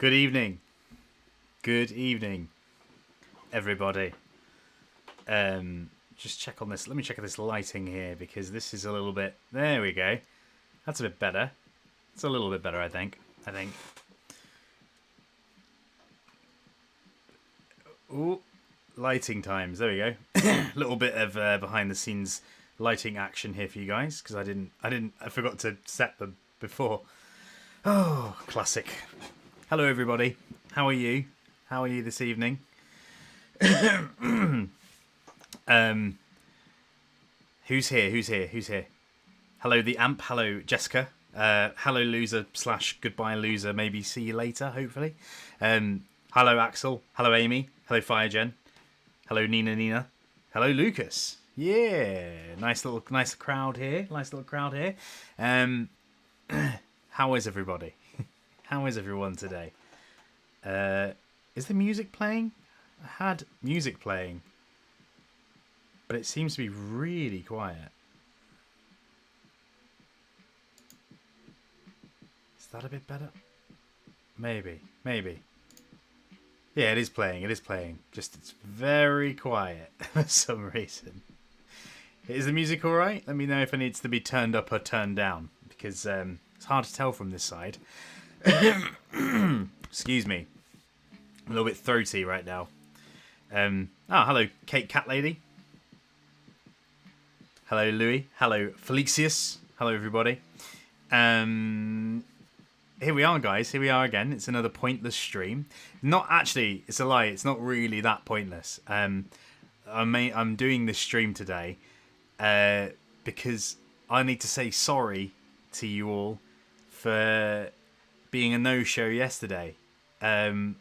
Good evening. Good evening, everybody. Just check on this. Let me check on this lighting here because this is a little bit. There we go. That's a bit better. It's a little bit better, I think. Ooh, lighting times. There we go. A little bit of behind the scenes lighting action here for you guys because I forgot to set them before. Oh, classic. Hello, everybody. How are you? How are you this evening? Who's here? Hello, the amp. Hello, Jessica. Hello, loser / goodbye, loser. Maybe see you later, hopefully. Hello, Axel. Hello, Amy. Hello, Firegen. Hello, Nina. Hello, Lucas. Yeah, nice crowd here. How is everybody? How is everyone today? Is the music playing? I had music playing, but it seems to be really quiet. Is that a bit better? Maybe. Yeah, it is playing. Just it's very quiet for some reason. Is the music alright? Let me know if it needs to be turned up or turned down, because it's hard to tell from this side. Excuse me. A little bit throaty right now. Hello, Kate Cat Lady. Hello, Louis. Hello, Felicius. Hello, everybody. Here we are, guys. Here we are again. It's another pointless stream. Not actually. It's a lie. It's not really that pointless. I'm doing this stream today because I need to say sorry to you all for being a no-show yesterday. I'm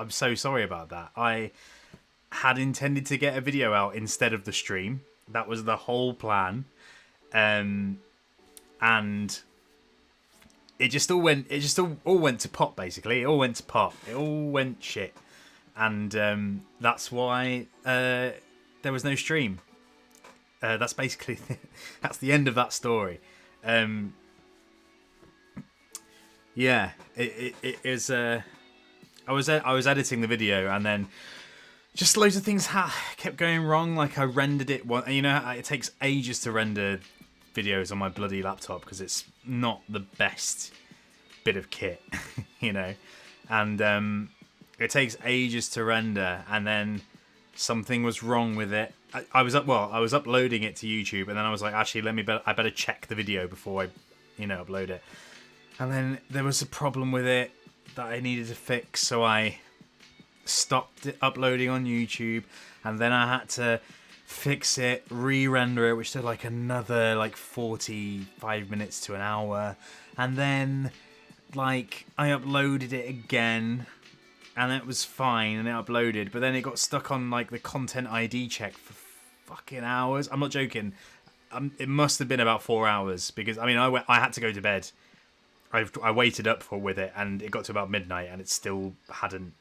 so sorry about that. I had intended to get a video out instead of the stream. That was the whole plan. And it just all went to pot, basically. It all went to pot. It all went shit. And that's why there was no stream. That's basically that's the end of that story. Yeah, it is. I was editing the video and then just loads of things kept going wrong. Like I rendered it one. You know, it takes ages to render videos on my bloody laptop because it's not the best bit of kit, you know, and it takes ages to render. And then something was wrong with it. I was uploading it to YouTube, and then I was like, actually, I better check the video before I, upload it. And then there was a problem with it that I needed to fix, so I stopped it uploading on YouTube, and then I had to fix it, re-render it, which took like another 45 minutes to an hour, and then I uploaded it again, and it was fine, and it uploaded, but then it got stuck on the content ID check for fucking hours. I'm not joking. It must have been about 4 hours, because I had to go to bed. I waited up with it, and it got to about midnight, and it still hadn't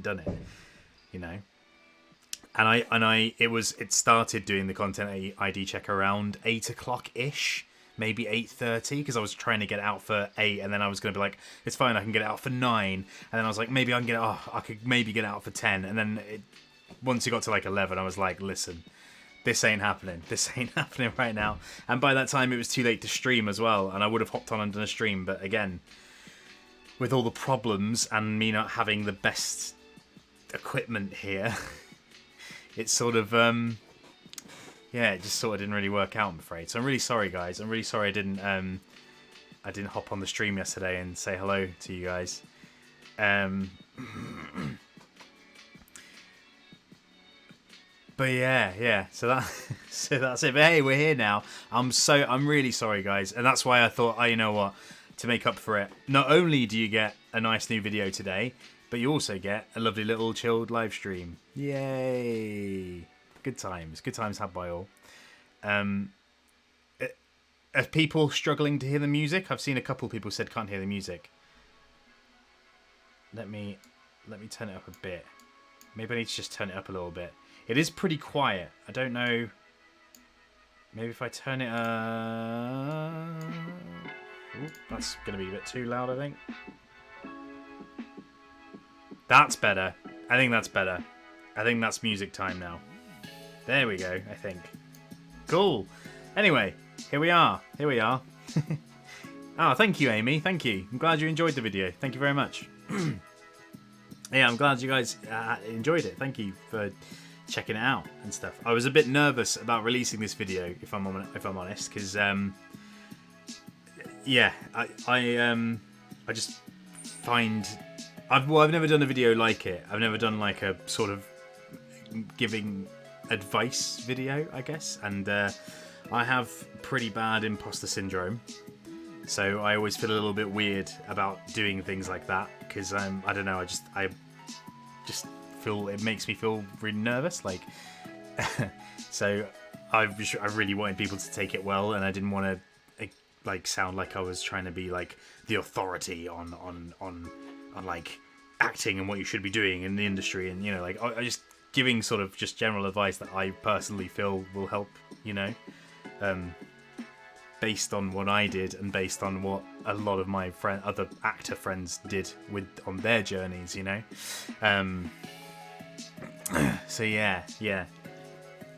done it, And it started doing the content ID check around 8 o'clock ish, maybe 8:30, because I was trying to get it out for 8, and then I was going to be like, it's fine, I can get it out for 9, and then I was like, maybe I could maybe get it out for 10, and then once it got to 11, I was like, listen. This ain't happening right now. And by that time, it was too late to stream as well. And I would have hopped on and done a stream. But again, with all the problems and me not having the best equipment here, it's sort of, it just sort of didn't really work out, I'm afraid. So I'm really sorry, guys. I'm really sorry I didn't hop on the stream yesterday and say hello to you guys. But yeah. So that's it. But hey, we're here now. I'm really sorry, guys, and that's why I thought, you know what, to make up for it. Not only do you get a nice new video today, but you also get a lovely little chilled live stream. Yay! Good times had by all. Are people struggling to hear the music? I've seen a couple of people said can't hear the music. Let me turn it up a bit. Maybe I need to just turn it up a little bit. It is pretty quiet. I don't know. Maybe if I turn it up... Ooh, that's going to be a bit too loud, I think. That's better. I think that's better. I think that's music time now. There we go, I think. Cool. Anyway, here we are. Here we are. Oh, thank you, Amy. Thank you. I'm glad you enjoyed the video. Thank you very much. Yeah, I'm glad you guys enjoyed it. Thank you for checking it out and stuff. I was a bit nervous about releasing this video, if I'm honest, because yeah, I just find I've never done a video like it. I've never done like a sort of giving advice video, I guess, and I have pretty bad imposter syndrome, so I always feel a little bit weird about doing things like that because I don't know, I just feel it makes me feel really nervous, like so I really wanted people to take it well, and I didn't want to like sound like I was trying to be like the authority on like acting and what you should be doing in the industry, and you know, like I just giving sort of just general advice that I personally feel will help, you know, based on what I did and based on what a lot of my other actor friends did on their journeys, you know. So yeah.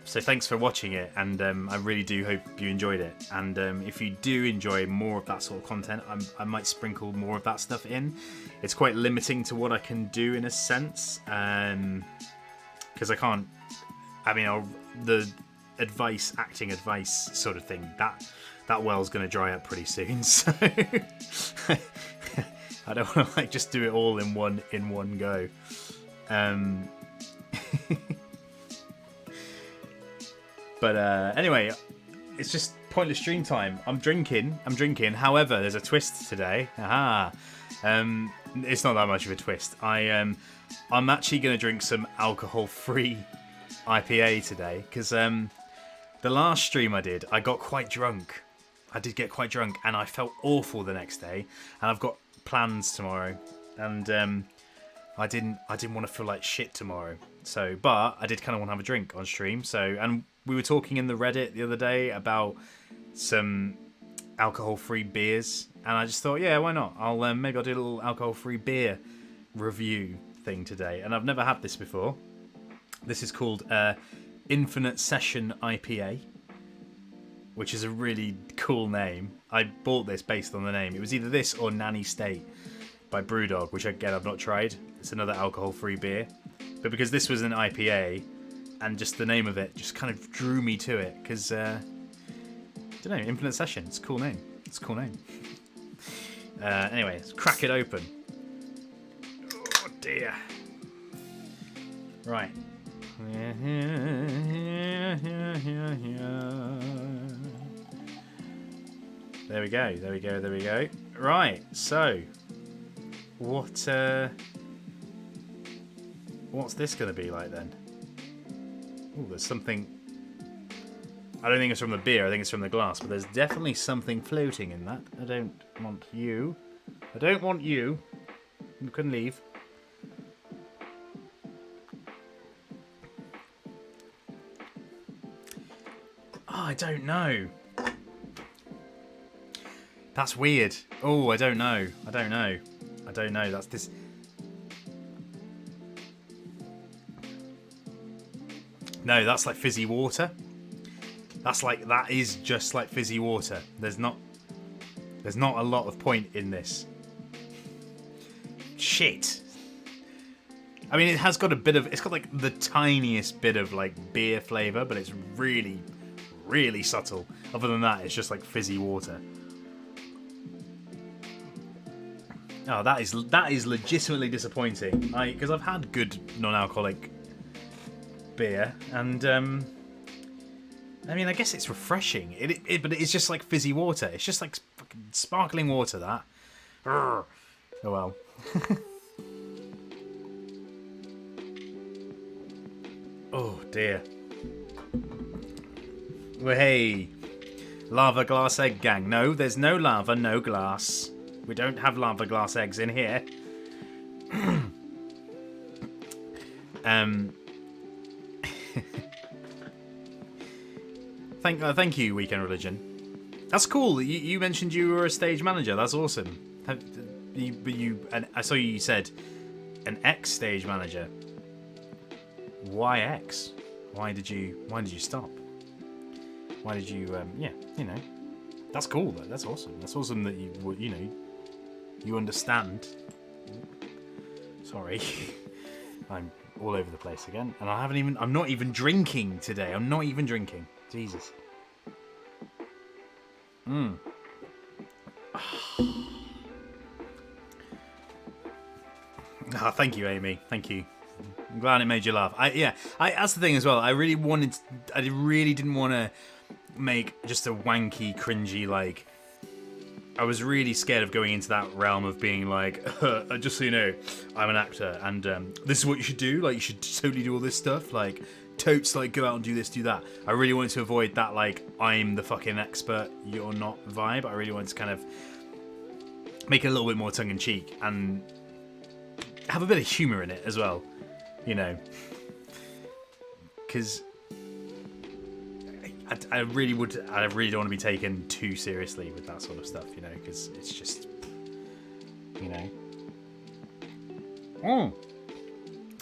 So thanks for watching it, and I really do hope you enjoyed it. And if you do enjoy more of that sort of content, I might sprinkle more of that stuff in. It's quite limiting to what I can do in a sense, because I can't. I mean, the acting advice sort of thing, that well's going to dry up pretty soon. So I don't want to like just do it all in one go. But anyway, it's just pointless stream time. I'm drinking. However, there's a twist today. Aha. It's not that much of a twist. I'm actually going to drink some alcohol-free IPA today because the last stream I did, I got quite drunk. I did get quite drunk, and I felt awful the next day. And I've got plans tomorrow, and I didn't want to feel like shit tomorrow. So, but I did kind of want to have a drink on stream. So, and we were talking in the Reddit the other day about some alcohol-free beers, and I just thought, yeah, why not? Maybe I'll do a little alcohol-free beer review thing today. And I've never had this before. This is called Infinite Session IPA, which is a really cool name. I bought this based on the name. It was either this or Nanny State by Brewdog, which again I've not tried. It's another alcohol-free beer, but because this was an IPA, and just the name of it just kind of drew me to it, because I don't know, Infinite Session. It's a cool name. Anyway, let's crack it open. Oh dear. Right. There we go. Right, so what's this going to be like then? Oh, there's something. I don't think it's from the beer, I think it's from the glass, but there's definitely something floating in that. I don't want you. You can leave. Oh, I don't know. That's weird. Oh, I don't know. That's this. No, that's like fizzy water. That is just like fizzy water. There's not a lot of point in this. Shit. I mean, it's got like the tiniest bit of like beer flavor, but it's really, really subtle. Other than that, it's just like fizzy water. Oh, that is legitimately disappointing. Because I've had good non-alcoholic beer, and I mean, I guess it's refreshing. But it's just like fizzy water. It's just like fucking sparkling water. That. Oh well. Oh dear. Well, hey, lava glass egg gang. No, there's no lava, no glass. We don't have lava glass eggs in here. Thank you, Weekend Religion. That's cool. You mentioned you were a stage manager. That's awesome. And I saw you said An X stage manager. Why X? Why did you stop? Why did you yeah, you know. That's cool though. That's awesome. That's awesome that you know, you understand. Sorry. I'm all over the place again, and I'm not even drinking today. I'm not even drinking. Jesus. Oh, thank you, Amy. Thank you. I'm glad it made you laugh. That's the thing as well. I really didn't want to make just a wanky, cringy, like, I was really scared of going into that realm of being like, just so you know, I'm an actor, and this is what you should do. Like, you should totally do all this stuff. Like, totes, like, go out and do this, do that. I really wanted to avoid that, like, I'm the fucking expert, you're not vibe. I really wanted to kind of make it a little bit more tongue-in-cheek and have a bit of humour in it as well, you know. Because I really don't want to be taken too seriously with that sort of stuff, you know, because it's just, you know.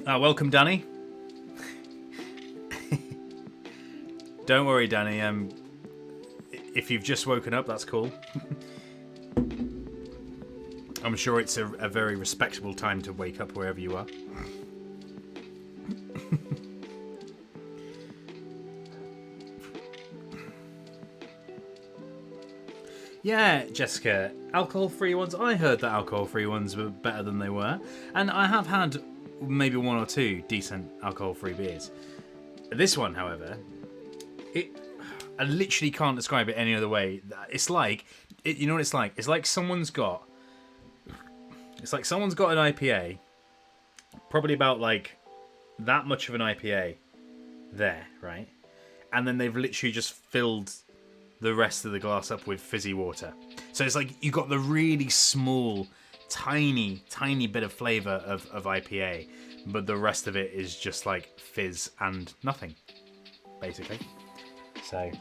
Welcome, Danny. Don't worry, Danny. If you've just woken up, that's cool. I'm sure it's a very respectable time to wake up wherever you are. Yeah, Jessica, alcohol-free ones. I heard that alcohol-free ones were better than they were, and I have had maybe one or two decent alcohol-free beers. This one, however, I literally can't describe it any other way. It's like, you know what it's like? It's like someone's got an IPA, probably about like that much of an IPA there, right? And then they've literally just filled the rest of the glass up with fizzy water. So it's like you got the really small, tiny bit of flavour of IPA, but the rest of it is just like fizz and nothing, basically. So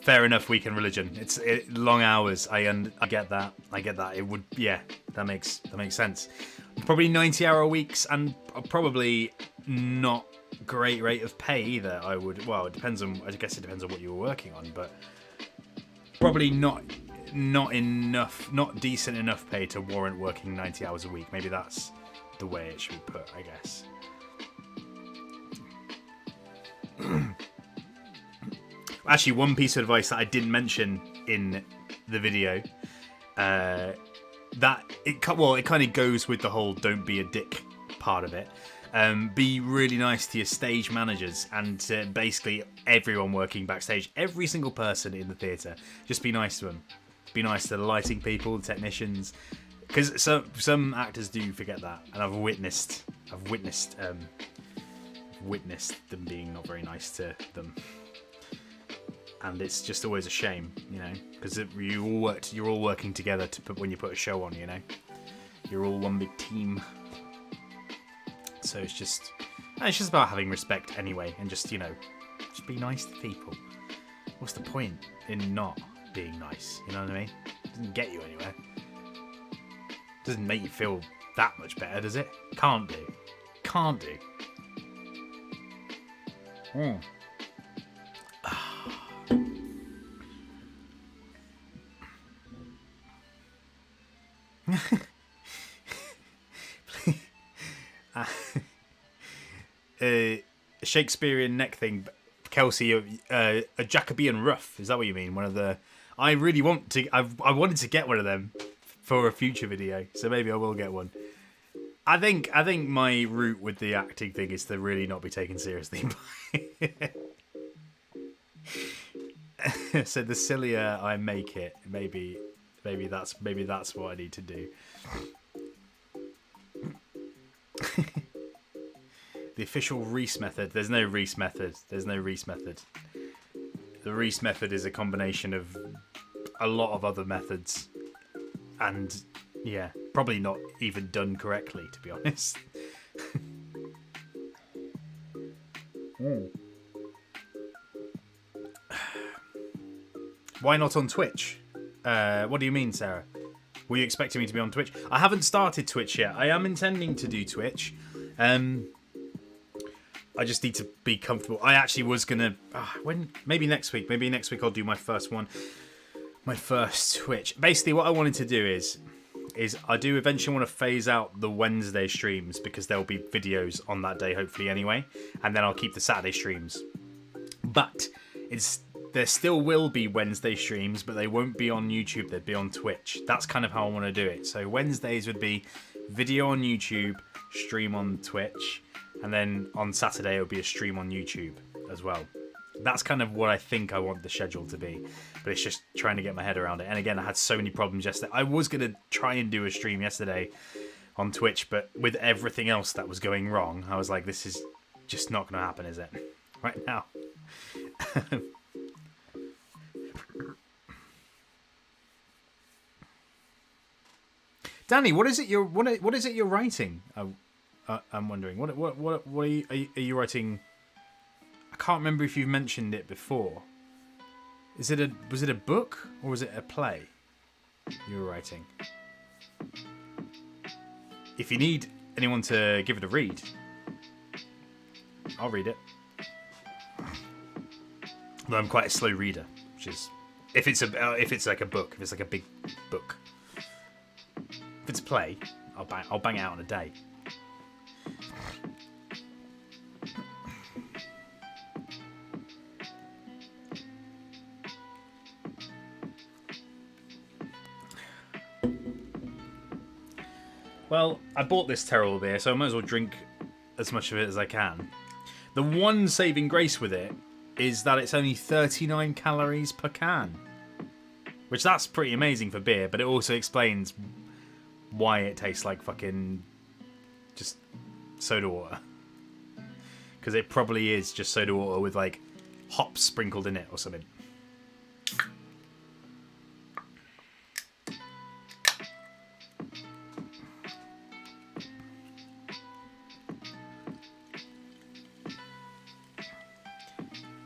fair enough, weekend religion. It's long hours. I get that. It would, yeah, that makes sense. Probably 90-hour weeks and probably not great rate of pay either. I guess it depends on what you were working on, but probably not decent enough pay to warrant working 90 hours a week. Maybe that's the way it should be put, I guess. Actually, one piece of advice that I didn't mention in the video, it kind of goes with the whole "don't be a dick" part of it. Be really nice to your stage managers and to basically everyone working backstage, every single person in the theatre. Just be nice to them. Be nice to the lighting people, the technicians, because some actors do forget that, and I've witnessed them being not very nice to them. And it's just always a shame, you know, because you're all working together when you put a show on, you know. You're all one big team. So it's just about having respect anyway, and just, you know, just be nice to people. What's the point in not being nice? You know what I mean? It doesn't get you anywhere. It doesn't make you feel that much better, does it? Can't do. Shakespearean neck thing, Kelsey, a Jacobean ruff, is that what you mean? One of the, I wanted to get one of them for a future video, so maybe I will get one. I think my route with the acting thing is to really not be taken seriously. So the sillier I make it, maybe that's what I need to do. The official Rhys method. There's no Rhys method. The Rhys method is a combination of a lot of other methods, and yeah, probably not even done correctly, to be honest. Why not on Twitch? What do you mean, Sarah? Were you expecting me to be on Twitch? I haven't started Twitch yet. I am intending to do Twitch. I just need to be comfortable. I actually was gonna maybe next week. Maybe next week I'll do my first one. My first Twitch. Basically, what I wanted to do is I do eventually want to phase out the Wednesday streams because there'll be videos on that day, hopefully anyway, and then I'll keep the Saturday streams. But there still will be Wednesday streams, but they won't be on YouTube. They'd be on Twitch. That's kind of how I want to do it. So Wednesdays would be video on YouTube, stream on Twitch, and then on Saturday it would be a stream on YouTube as well. That's kind of what I think I want the schedule to be, but it's just trying to get my head around it. And again, I had so many problems yesterday. I was going to try and do a stream yesterday on Twitch, but with everything else that was going wrong, I was like, this is just not going to happen, is it? Right now. Danny, what is it you're writing? I'm wondering. What are you writing? I can't remember if you've mentioned it before. Was it a book or was it a play you were writing? If you need anyone to give it a read, I'll read it. Although I'm quite a slow reader, which is if it's like a book, if it's like a big book. If it's a play, I'll bang it out in a day. Well, I bought this terrible beer, so I might as well drink as much of it as I can. The one saving grace with it is that it's only 39 calories per can. Which that's pretty amazing for beer, but it also explains why it tastes like fucking just soda water. Because it probably is just soda water with like hops sprinkled in it or something.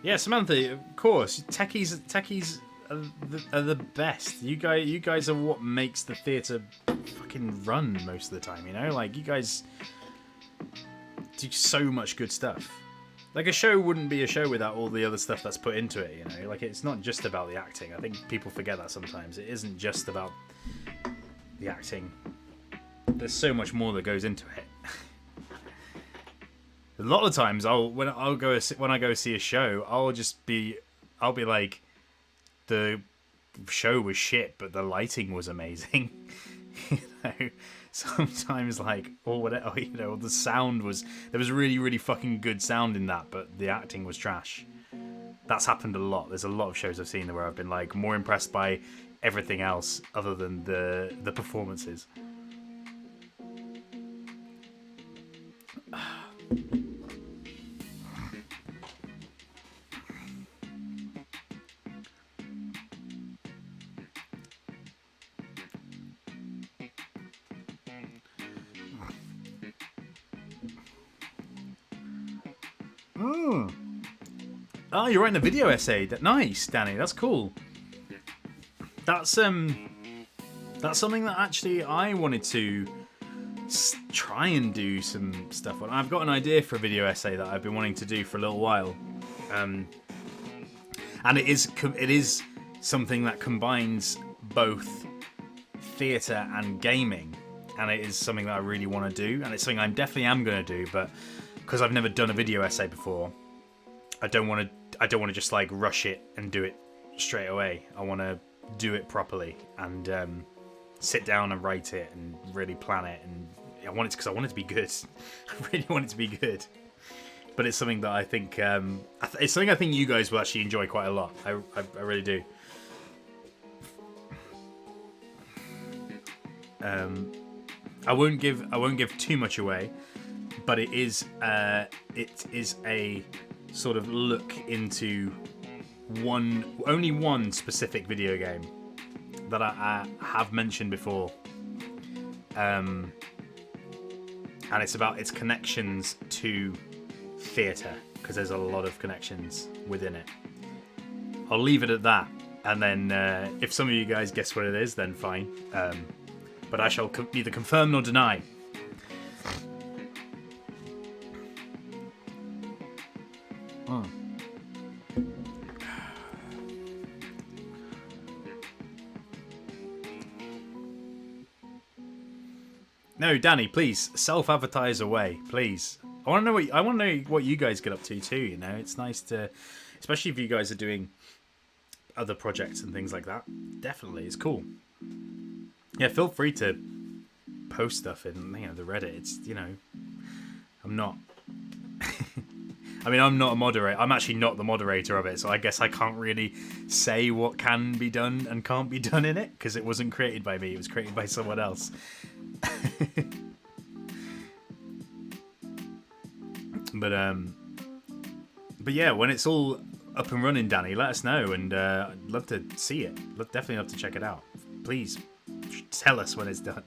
Yeah, Samantha, of course. Techies are the best. You guys are what makes the theatre fucking run most of the time, you know? Like, you guys do so much good stuff. Like, a show wouldn't be a show without all the other stuff that's put into it, you know? Like, it's not just about the acting. I think people forget that sometimes. It isn't just about the acting. There's so much more that goes into it. A lot of times, when I go see a show, I'll be like, the show was shit, but the lighting was amazing. You know, sometimes like, or whatever, you know, the sound there was really, really fucking good sound in that, but the acting was trash. That's happened a lot. There's a lot of shows I've seen where I've been like more impressed by everything else other than the performances. Oh, you're writing a video essay. Nice, Danny. That's cool. That's something that actually I wanted to try and do some stuff on. I've got an idea for a video essay that I've been wanting to do for a little while, and it is something that combines both theatre and gaming, and it is something that I really want to do, and it's something I definitely am going to do, but because I've never done a video essay before, I don't want to just like rush it and do it straight away. I want to do it properly and sit down and write it and really plan it, and I want it to be good. I really want it to be good. But it's something that I think it's something I think you guys will actually enjoy quite a lot. I really do. I won't give too much away, but it is a sort of look into only one specific video game that I have mentioned before, and it's about its connections to theatre, because there's a lot of connections within it. I'll leave it at that. And then if some of you guys guess what it is, then fine. But I shall neither confirm nor deny. No, Danny, please self-advertise away, please. I want to know what you guys get up to too. You know, it's nice to, especially if you guys are doing other projects and things like that. Definitely, it's cool. Yeah, feel free to post stuff in the Reddit. It's I'm not. I mean, I'm not a moderator. I'm actually not the moderator of it, so I guess I can't really say what can be done and can't be done in it because it wasn't created by me. It was created by someone else. But yeah, when it's all up and running, Danny, let us know, and I'd love to see it. Definitely love to check it out. Please tell us when it's done.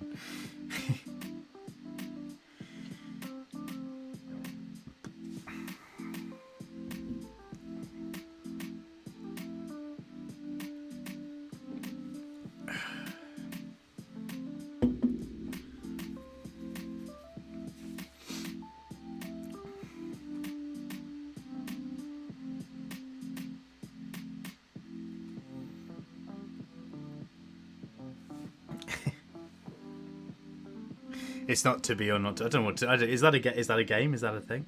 It's not to be or not to. I don't know what to. Is that a game? Is that a thing?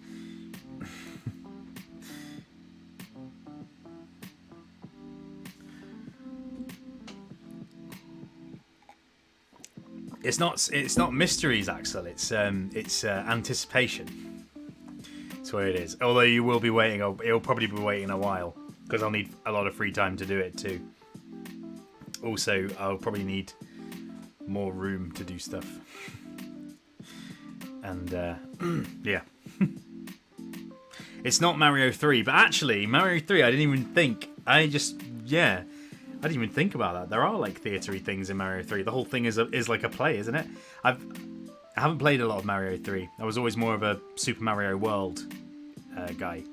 It's not mysteries, Axel. It's anticipation. That's what it is. Although you will be waiting. It'll probably be waiting a while because I'll need a lot of free time to do it too. Also, I'll probably need more room to do stuff. And yeah. It's not Mario 3, but actually Mario 3 I didn't even think. I didn't even think about that. There are like theatery things in Mario 3. The whole thing is like a play, isn't it? I haven't played a lot of Mario 3. I was always more of a Super Mario World guy.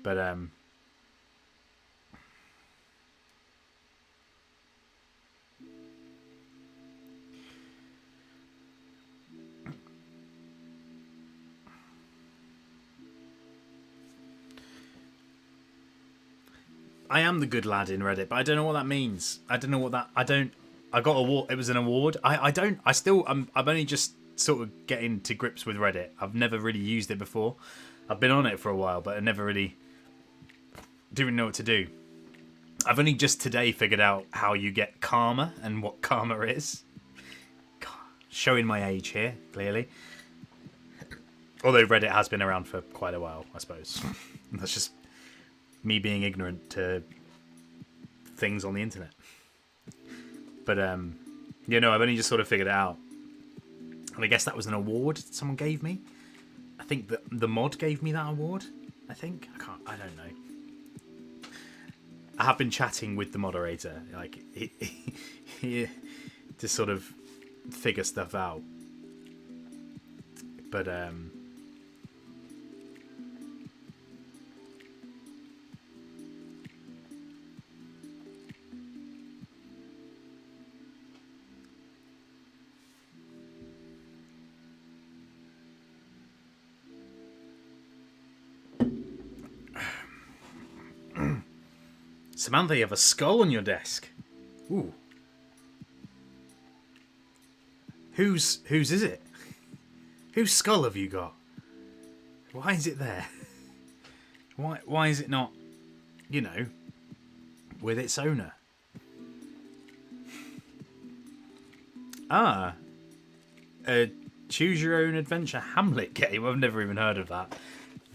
But I am the good lad in Reddit, but I don't know what that means. I don't know what that. I got award. It was an award. I'm only just sort of getting to grips with Reddit. I've never really used it before. I've been on it for a while, but I never really didn't know what to do. I've only just today figured out how you get karma and what karma is. God, showing my age here, clearly. Although Reddit has been around for quite a while, I suppose. That's just me being ignorant to things on the internet. But I've only just sort of figured it out. And I guess that was an award someone gave me. I think that the mod gave me that award. I don't know. I have been chatting with the moderator, like he to sort of figure stuff out. But Samantha, you have a skull on your desk. Ooh. Whose is it? Whose skull have you got? Why is it there? Why is it not, with its owner? A choose your own adventure Hamlet game. I've never even heard of that.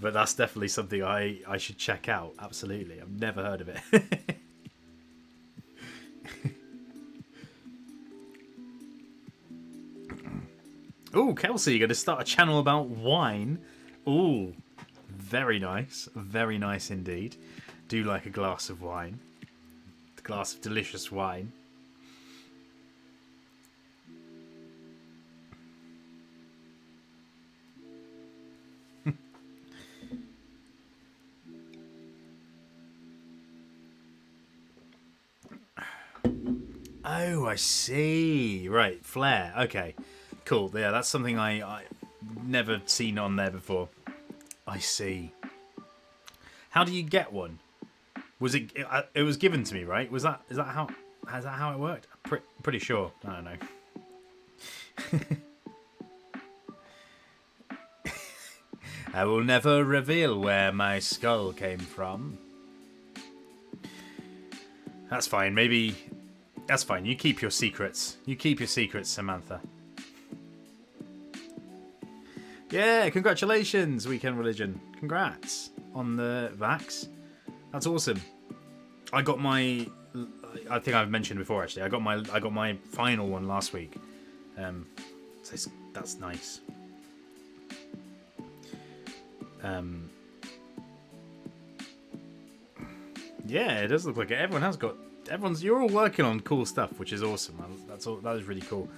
But that's definitely something I should check out. Absolutely. I've never heard of it. Ooh, Kelsey, you're going to start a channel about wine. Ooh, very nice. Very nice indeed. Do like a glass of wine. A glass of delicious wine. Oh, I see. Right, flare. Okay, cool. Yeah, that's something I never seen on there before. I see. How do you get one? Was it? It was given to me, right? Was that? Is that how? Is that how it worked? Pretty sure. I don't know. I will never reveal where my skull came from. That's fine. Maybe that's fine. You keep your secrets. You keep your secrets, Samantha. Yeah, congratulations, Weekend Religion. Congrats on the vax. That's awesome. I got my. I think I've mentioned before actually. I got my final one last week. So that's nice. Yeah, it does look like it. You're all working on cool stuff, which is awesome. That is really cool.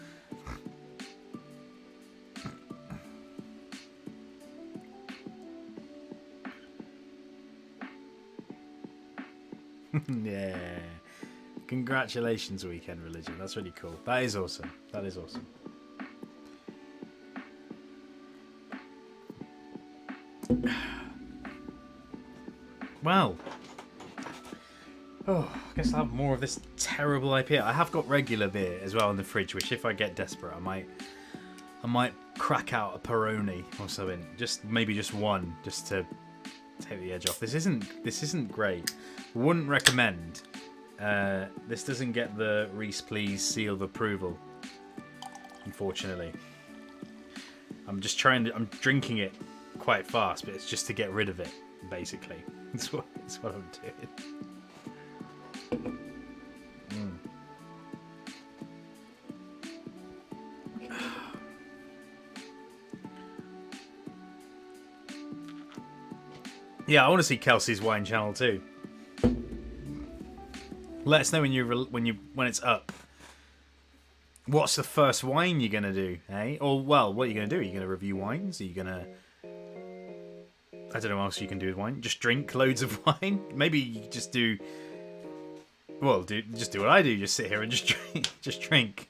Yeah. Congratulations, Weekend Religion. That's really cool. That is awesome. That is awesome. Well. Oh, I guess I'll have more of this terrible IPA. I have got regular beer as well in the fridge, which if I get desperate, I might crack out a Peroni or something. Maybe just one, just to take the edge off. This isn't great. Wouldn't recommend. This doesn't get the RhysPlease seal of approval, unfortunately. I'm drinking it quite fast, but it's just to get rid of it, basically. That's what I'm doing. Yeah, I want to see Kelsey's wine channel too. Let us know when it's up. What's the first wine you're gonna do, eh? Or well, what are you gonna do? Are you gonna review wines? Are you gonna? I don't know what else you can do with wine. Just drink loads of wine. Maybe you just do. Well, just do what I do. Just sit here and just drink. Just drink.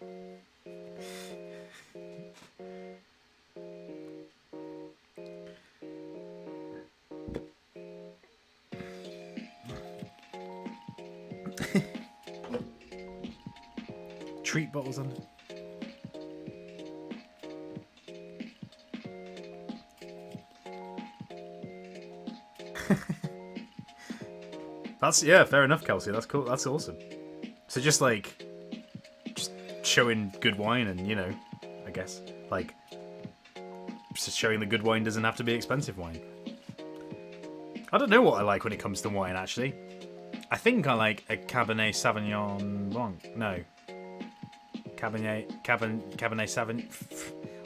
Treat bottles on. That's fair enough, Kelsey. That's cool. That's awesome. So just showing good wine, and I guess just showing that good wine doesn't have to be expensive wine. I don't know what I like when it comes to wine. Actually, I think I like a Cabernet Sauvignon Blanc. No. Cabernet Sauvignon.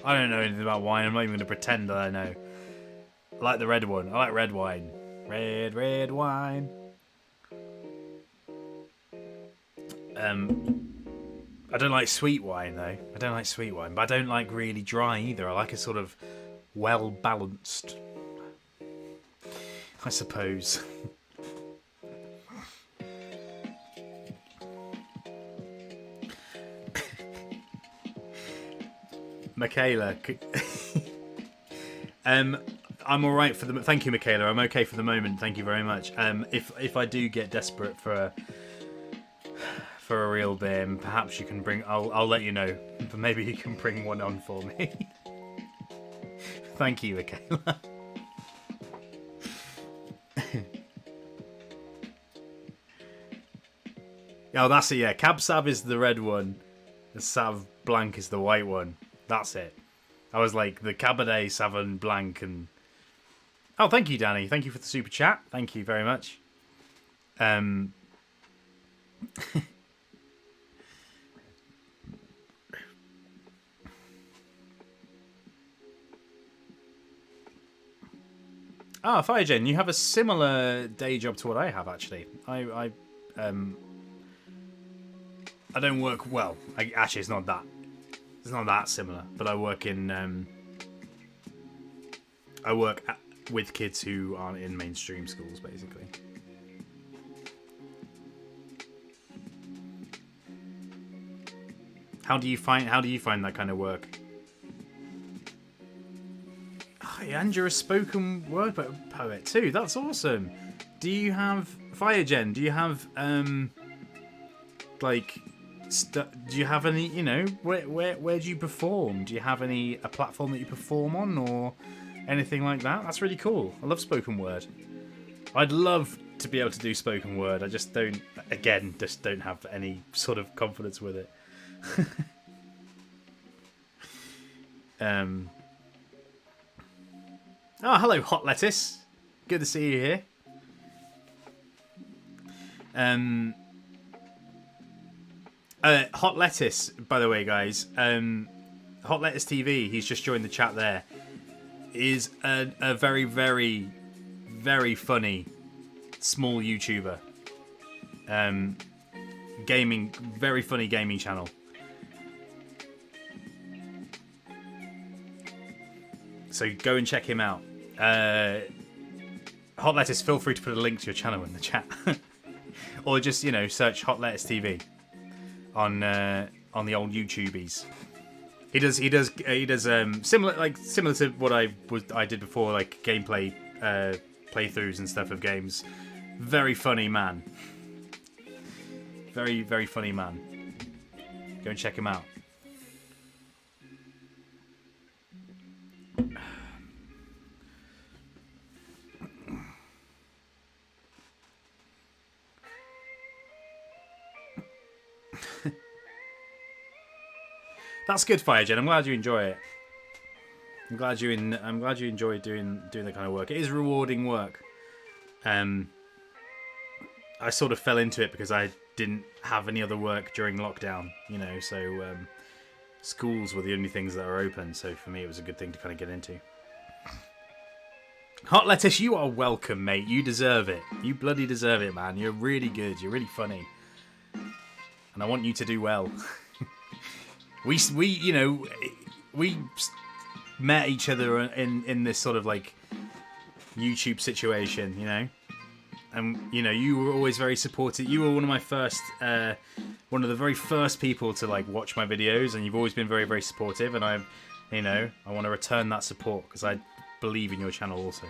I don't know anything about wine. I'm not even going to pretend that I know. I like the red one. I like red wine. Red wine. I don't like sweet wine though. I don't like sweet wine, but I don't like really dry either. I like a sort of well balanced, I suppose. Michaela, I'm all right for the. Thank you, Michaela. I'm okay for the moment. Thank you very much. If I do get desperate for a real beer, perhaps you can bring. I'll let you know. But maybe you can bring one on for me. Thank you, Michaela. Oh, that's it. Yeah, Cab Sav is the red one. The Sav Blanc is the white one. That's it. I was like the Cabernet Sauvignon Blanc and. Oh, thank you, Danny. Thank you for the super chat. Thank you very much. Firegen, you have a similar day job to what I have, actually. I don't work well. Actually, it's not that similar. But I work in. With kids who aren't in mainstream schools, basically. How do you find that kind of work? Oh, and you're a spoken word poet too. That's awesome. Do you have Firegen? Do you have like? Do you have any? You know, where do you perform? Do you have a platform that you perform on or anything like that? That's really cool. I love spoken word. I'd love to be able to do spoken word. I just don't. Again, just don't have any sort of confidence with it. Oh, hello, Hot Lettuce. Good to see you here. Hot Lettuce, by the way, guys. Hot Lettuce TV. He's just joined the chat. There is a very, very, very funny small YouTuber. Gaming, very funny gaming channel. So go and check him out. Hot Lettuce, feel free to put a link to your channel in the chat, or just search Hot Lettuce TV on the old YouTubies. He does similar to what I did before, like gameplay playthroughs and stuff of games. Very funny man. Very, very funny man. Go and check him out. That's good, Firegen. I'm glad you enjoy it. I'm glad you enjoy doing that kind of work. It is rewarding work. I sort of fell into it because I didn't have any other work during lockdown, so schools were the only things that were open, so for me it was a good thing to kind of get into. Hot Lettuce, you are welcome, mate. You deserve it. You bloody deserve it, man. You're really good. You're really funny. And I want you to do well. We met each other in this sort of like YouTube situation, and you were always very supportive. You were one of my first, one of the very first people to like watch my videos, and you've always been very, very supportive. And I want to return that support because I believe in your channel also.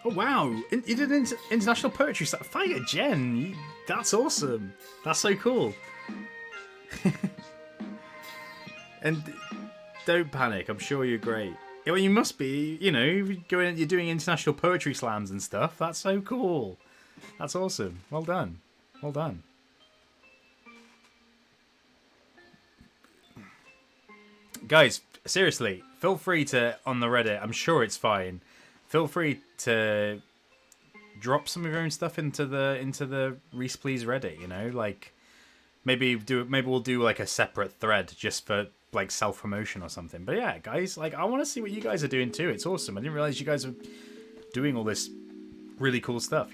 Oh wow! You did an international poetry slam. Firegen! That's awesome. That's so cool. And don't panic. I'm sure you're great. Well, you must be. You're doing international poetry slams and stuff. That's so cool. That's awesome. Well done. Well done. Guys, seriously, feel free to on the Reddit. I'm sure it's fine. Feel free to drop some of your own stuff into the RhysPlease Reddit. Like maybe we'll do like a separate thread just for like self promotion or something. But yeah, guys, like I want to see what you guys are doing too. It's awesome. I didn't realize you guys were doing all this really cool stuff.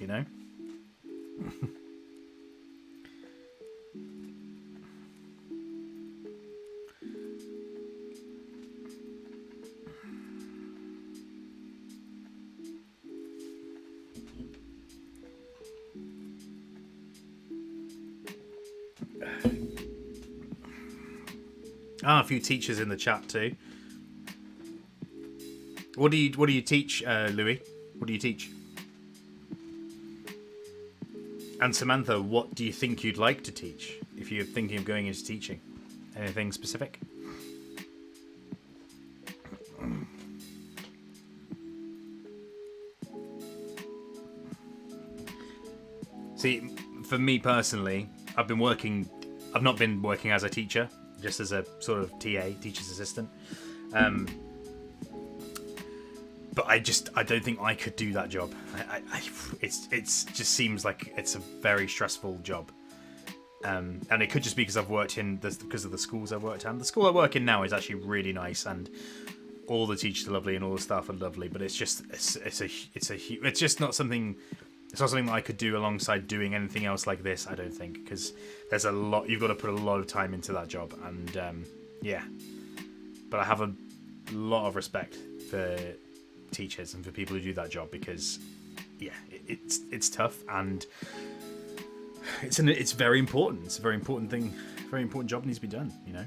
A few teachers in the chat too. What do you teach, Louis? What do you teach? And Samantha, what do you think you'd like to teach if you're thinking of going into teaching? Anything specific? See, for me personally, I've not been working as a teacher, just as a sort of TA, teacher's assistant. But I don't think I could do that job. It just seems like it's a very stressful job. And it could just be because I've worked because of the schools I've worked in. The school I work in now is actually really nice, and all the teachers are lovely and all the staff are lovely. But it's just not something. It's not something that I could do alongside doing anything else like this. I don't think, because there's a lot. You've got to put a lot of time into that job, and yeah, but I have a lot of respect for teachers and for people who do that job, because yeah, it's tough, and it's very important. It's a very important thing, very important job needs to be done, you know.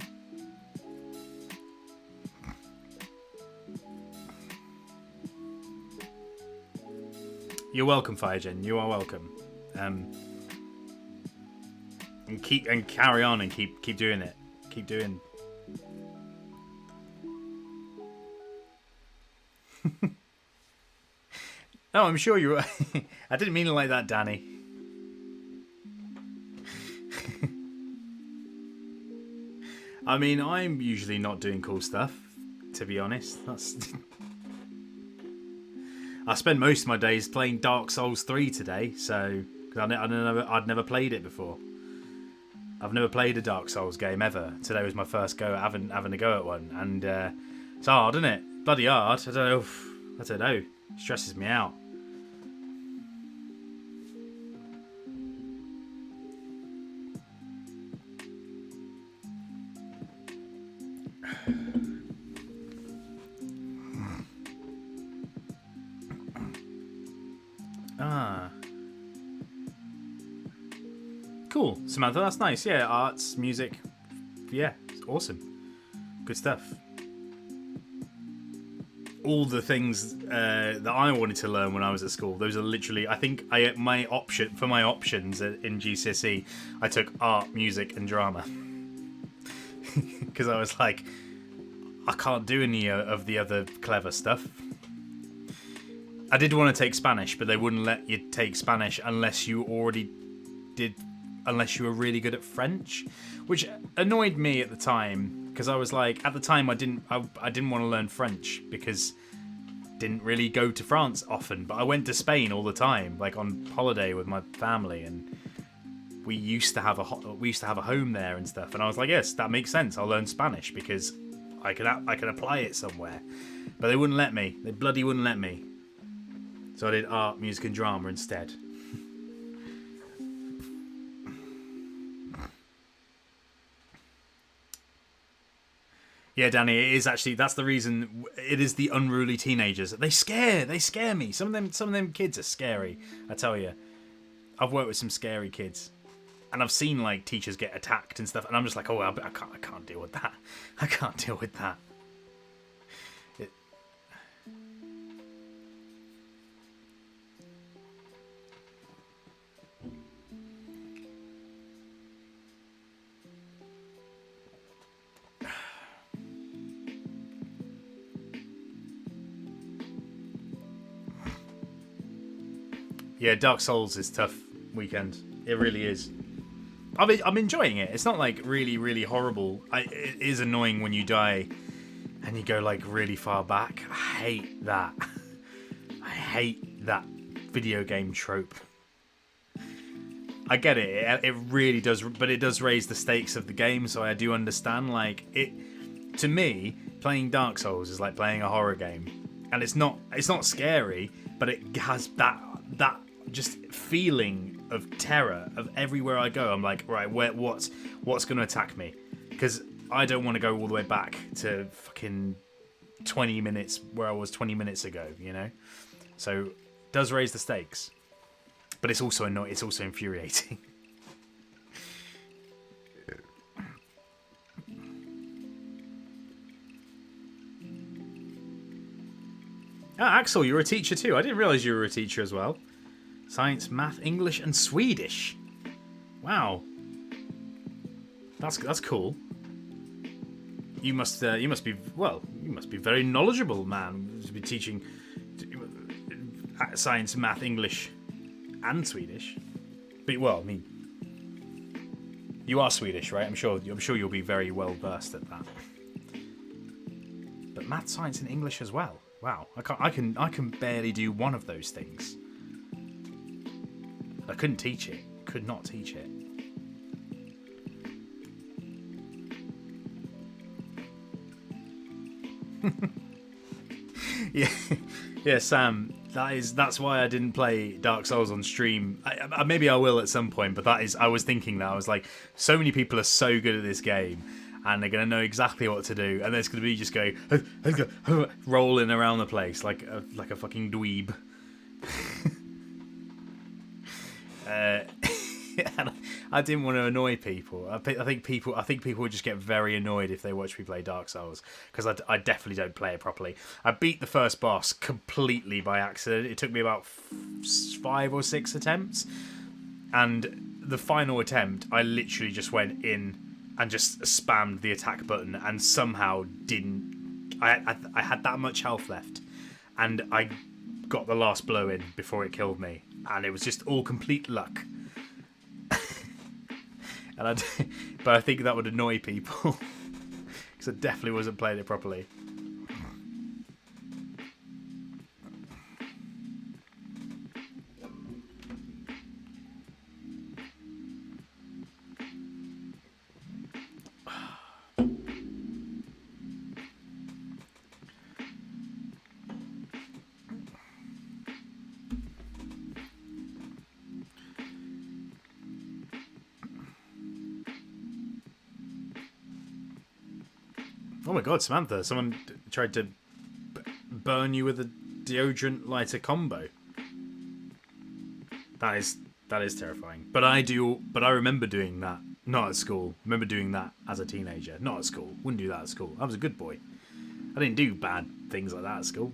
You're welcome, Firegen. You are welcome. And carry on and keep doing it. Keep doing. No, I'm sure you're. I didn't mean it like that, Danny. I mean, I'm usually not doing cool stuff, to be honest. That's. I spent most of my days playing Dark Souls 3 today, so because I'd never played it before. I've never played a Dark Souls game ever. Today was my first go at having a go at one, and it's hard, isn't it? Bloody hard. I don't know. It stresses me out. Cool, Samantha, that's nice. Yeah, arts, music. Yeah, it's awesome. Good stuff. All the things that I wanted to learn when I was at school, those are literally, I think my options in GCSE, I took art, music and drama. Because I was like, I can't do any of the other clever stuff. I did want to take Spanish, but they wouldn't let you take Spanish unless you were really good at French, which annoyed me at the time, because I was like, at the time I didn't want to learn French because I didn't really go to France often, but I went to Spain all the time, like on holiday with my family, and we used to have a home there and stuff, and I was like, yes, that makes sense. I'll learn Spanish because I can apply it somewhere, but they wouldn't let me. They bloody wouldn't let me. So I did art, music and drama instead. Yeah, Danny, it is actually, that's the reason. It is the unruly teenagers. They scare me. Some of them kids are scary, I tell you. I've worked with some scary kids, and I've seen like teachers get attacked and stuff, and I'm just like, oh, I can't deal with that. I can't deal with that. Yeah, Dark Souls is tough weekend. It really is. I'm enjoying it. It's not like really, really horrible. It is annoying when you die and you go like really far back. I hate that. I hate that video game trope. I get it. It really does, but it does raise the stakes of the game, so I do understand. Like it, to me, playing Dark Souls is like playing a horror game, and it's not scary, but it has that just feeling of terror of everywhere I go. I'm like, right, what's going to attack me? Because I don't want to go all the way back to fucking 20 minutes where I was 20 minutes ago, you know? So it does raise the stakes, but it's also annoying. It's also infuriating. Axel, you're a teacher too. I didn't realise you were a teacher as well. Science, math, English, and Swedish. Wow, that's cool. You must be very knowledgeable, man, to be teaching science, math, English, and Swedish. But well, I mean, you are Swedish, right? I'm sure you'll be very well versed at that. But math, science, and English as well. Wow, I can barely do one of those things. I couldn't teach it. Could not teach it. Yeah, Sam. That's why I didn't play Dark Souls on stream. Maybe I will at some point, but I was thinking that I was like, so many people are so good at this game, and they're going to know exactly what to do, and it's going to be just going rolling around the place like a fucking dweeb. And I didn't want to annoy people. I think people would just get very annoyed if they watch me play Dark Souls, because I definitely don't play it properly. I beat the first boss completely by accident. It took me about 5 or 6 attempts, and the final attempt, I literally just went in and just spammed the attack button, and somehow didn't. I had that much health left, and I got the last blow in before it killed me, and it was just all complete luck. But I think that would annoy people because I definitely wasn't playing it properly. Oh my god, Samantha, someone tried to burn you with a deodorant lighter combo. That is terrifying. But I remember doing that, not at school. I remember doing that as a teenager, not at school. Wouldn't do that at school. I was a good boy. I didn't do bad things like that at school.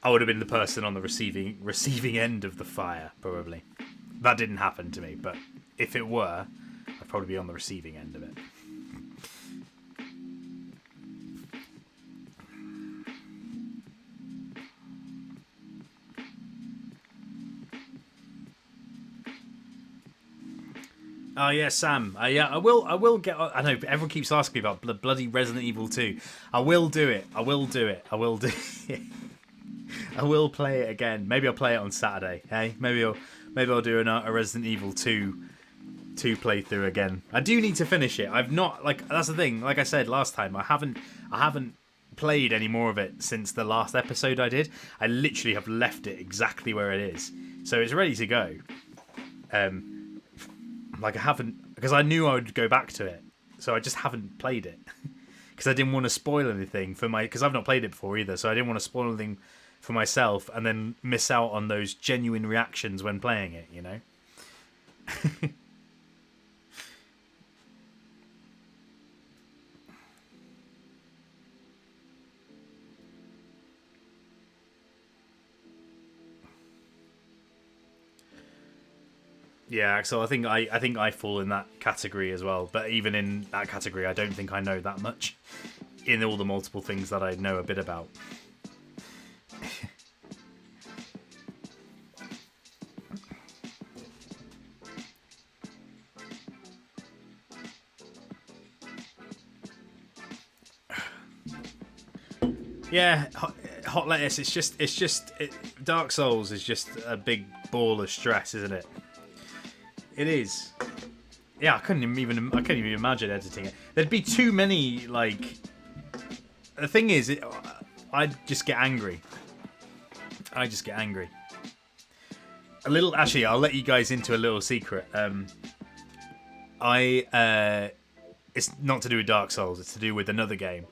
I would have been the person on the receiving end of the fire, probably. That didn't happen to me, but if it were, I'd probably be on the receiving end of it. Oh yeah, Sam. Yeah, I will get. I know everyone keeps asking me about bloody Resident Evil 2. I will do it. I will do it. I will do it. I will play it again. Maybe I'll play it on Saturday. Hey, maybe I'll do a Resident Evil 2 playthrough again. I do need to finish it. I've not, like, that's the thing. Like I said last time, I haven't played any more of it since the last episode I did. I literally have left it exactly where it is, so it's ready to go. Like I haven't, because I knew I would go back to it, so I just haven't played it because I didn't want to spoil anything for because I've not played it before either, so I didn't want to spoil anything for myself and then miss out on those genuine reactions when playing it, you know. Yeah, so I think I fall in that category as well. But even in that category, I don't think I know that much in all the multiple things that I know a bit about. Yeah, hot lettuce. It's just Dark Souls is just a big ball of stress, isn't it? It is. Yeah, I couldn't even imagine editing it. There'd be too many, like. The thing is, I'd just get angry. Actually, I'll let you guys into a little secret. It's not to do with Dark Souls. It's to do with another game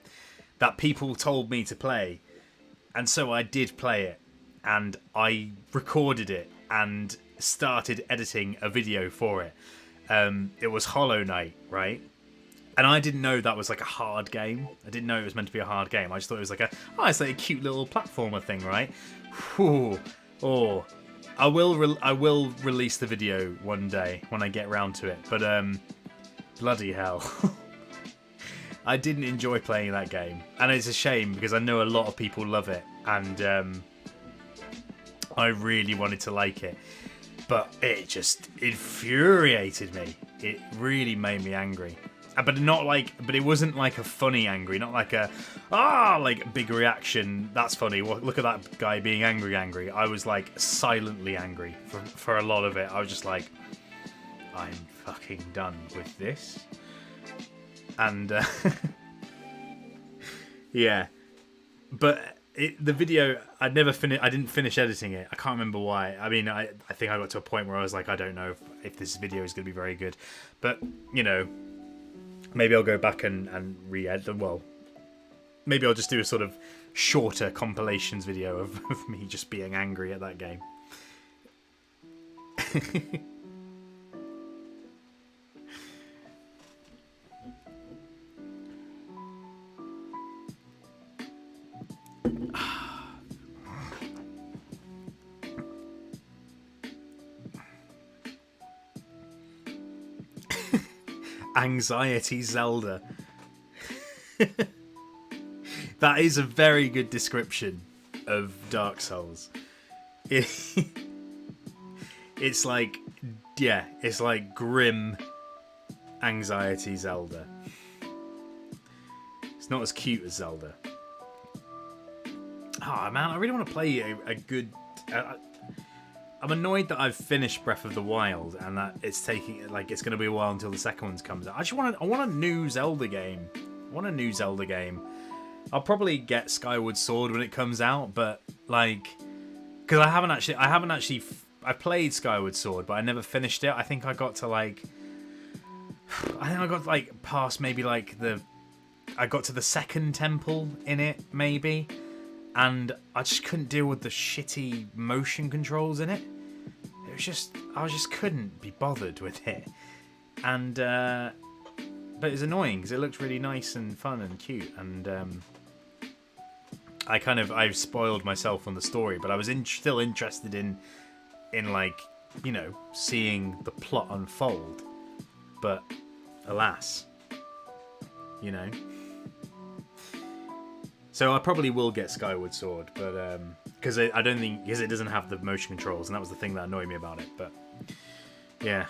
that people told me to play, and so I did play it, and I recorded it and started editing a video for it. It was Hollow Knight, right? And I didn't know that was like a hard game. I didn't know it was meant to be a hard game. I just thought it was like it's like a cute little platformer thing, right? Whew. Oh, I will release the video one day when I get around to it. But bloody hell, I didn't enjoy playing that game, and it's a shame because I know a lot of people love it, and I really wanted to like it. But it just infuriated me. It really made me angry. But it wasn't like a funny angry, not like like big reaction. That's funny. Look at that guy being angry. I was like silently angry for a lot of it. I was just like, I'm fucking done with this. And yeah, but the video, I didn't finish editing it. I can't remember why. I mean, I think I got to a point where I was like, I don't know if this video is going to be very good. But, you know, Maybe I'll go back and re-edit them. Well, maybe I'll just do a sort of shorter compilations video of me just being angry at that game. Anxiety Zelda. That is a very good description of Dark Souls. It's like, yeah, it's like grim anxiety Zelda. It's not as cute as Zelda. Oh man, I really want to play a good... I'm annoyed that I've finished Breath of the Wild and that it's taking, like, it's going to be a while until the second one comes out. I want a new Zelda game. I'll probably get Skyward Sword when it comes out, but like, because I haven't actually. I played Skyward Sword, but I never finished it. I think I got to like, past maybe like I got to the second temple in it maybe, and I just couldn't deal with the shitty motion controls in it. It was just, I just couldn't be bothered with it, and but it was annoying because it looked really nice and fun and cute, and I've spoiled myself on the story, but I was still interested in like, you know, seeing the plot unfold, but alas, you know. So I probably will get Skyward Sword, but because I don't think, because it doesn't have the motion controls, and that was the thing that annoyed me about it. But yeah.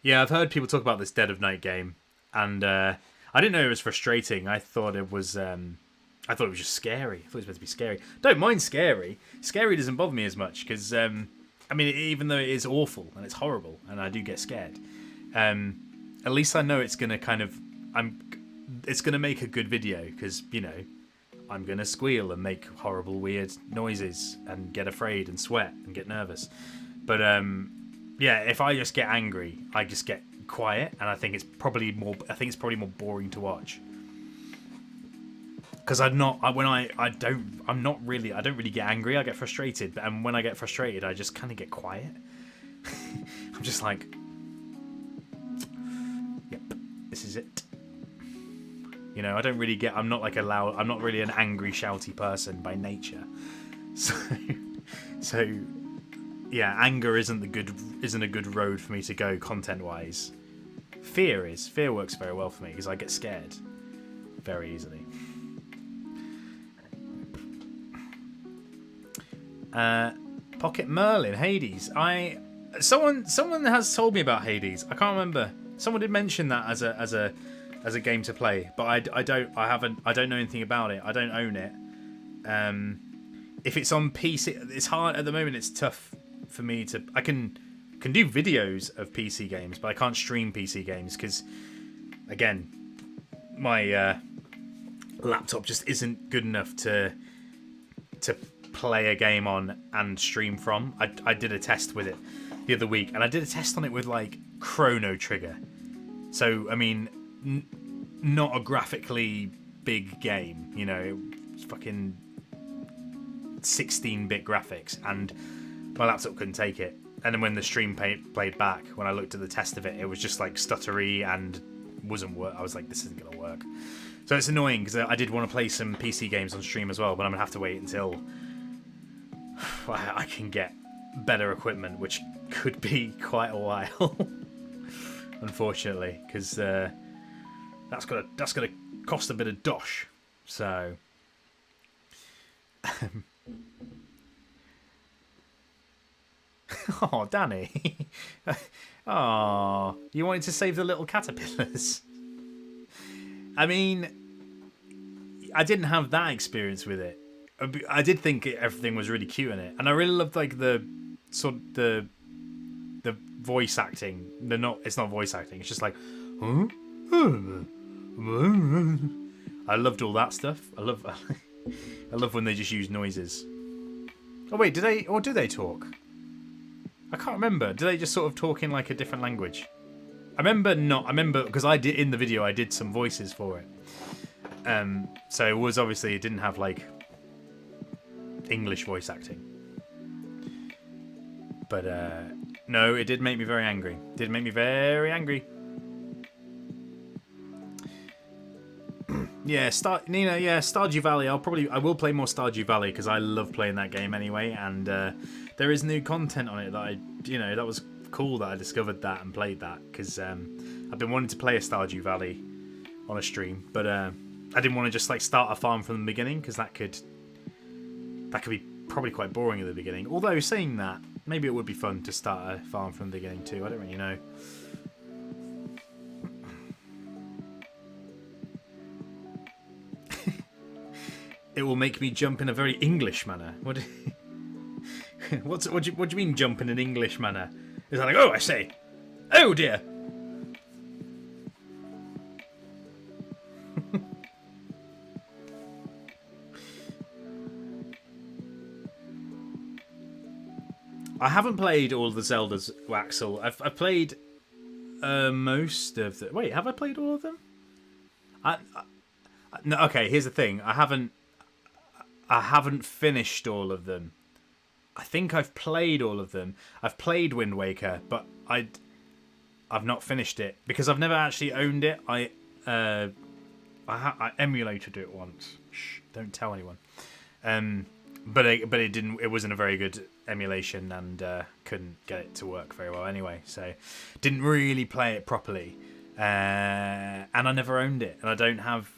Yeah, I've heard people talk about this Dead of Night game, and I didn't know it was frustrating. I thought it was just scary. I thought it was meant to be scary. Don't mind scary. Scary doesn't bother me as much because, I mean, even though it is awful and it's horrible, and I do get scared, at least I know it's gonna it's gonna make a good video because, you know, I'm gonna squeal and make horrible, weird noises and get afraid and sweat and get nervous. But yeah, if I just get angry, I just get quiet, and I think it's probably more boring to watch. Because I don't really get angry. I get frustrated, and when I get frustrated, I just kind of get quiet. I'm just like, yep, this is it. You know, I don't really get. I'm not really an angry, shouty person by nature. So yeah, anger isn't a good road for me to go content-wise. Fear works very well for me because I get scared very easily. Pocket Merlin, Hades. Someone has told me about Hades. I can't remember. Someone did mention that as a game to play, but I don't know anything about it. I don't own it. If it's on PC, it's hard at the moment. It's tough for me to. I can do videos of PC games, but I can't stream PC games because, again, my laptop just isn't good enough to play a game on and stream from. I did a test with it the other week, and I did a test on it with like Chrono Trigger. So I mean, not a graphically big game, you know, it's fucking 16-bit graphics, and my laptop couldn't take it. And then when the stream played back, when I looked at the test of it, it was just like stuttery and wasn't work. I was like, this isn't gonna work. So it's annoying because I did want to play some PC games on stream as well, but I'm gonna have to wait until I can get better equipment, which could be quite a while, unfortunately, because that's gonna cost a bit of dosh. So. Oh, Danny. Oh, you wanted to save the little caterpillars. I mean, I didn't have that experience with it. I did think everything was really cute in it, and I really loved like the voice acting. It's not voice acting. It's just like, huh? I loved all that stuff. I love when they just use noises. Oh wait, do they talk? I can't remember. Do they just sort of talk in like a different language? I remember because I did in the video. I did some voices for it. So it was obviously it didn't have like English voice acting. But no, it did make me very angry. It did make me very angry. Yeah, Stardew Valley. I will play more Stardew Valley because I love playing that game anyway, and there is new content on it that that was cool that I discovered that and played that because I've been wanting to play a Stardew Valley on a stream, but I didn't want to just like start a farm from the beginning because that could be probably quite boring at the beginning. Although saying that, maybe it would be fun to start a farm from the beginning too. I don't really know. It will make me jump in a very English manner. What do you mean jump in an English manner? Is that like, oh, I say, oh dear. I haven't played all of the Zeldas, Waxel. I've played most of the. Wait, have I played all of them? No. Okay, here's the thing. I haven't finished all of them. I think I've played all of them. I've played Wind Waker, but I've not finished it because I've never actually owned it. I emulated it once. Shh, don't tell anyone. But it didn't. It wasn't a very good emulation, and couldn't get it to work very well anyway. So didn't really play it properly, and I never owned it, and I don't have.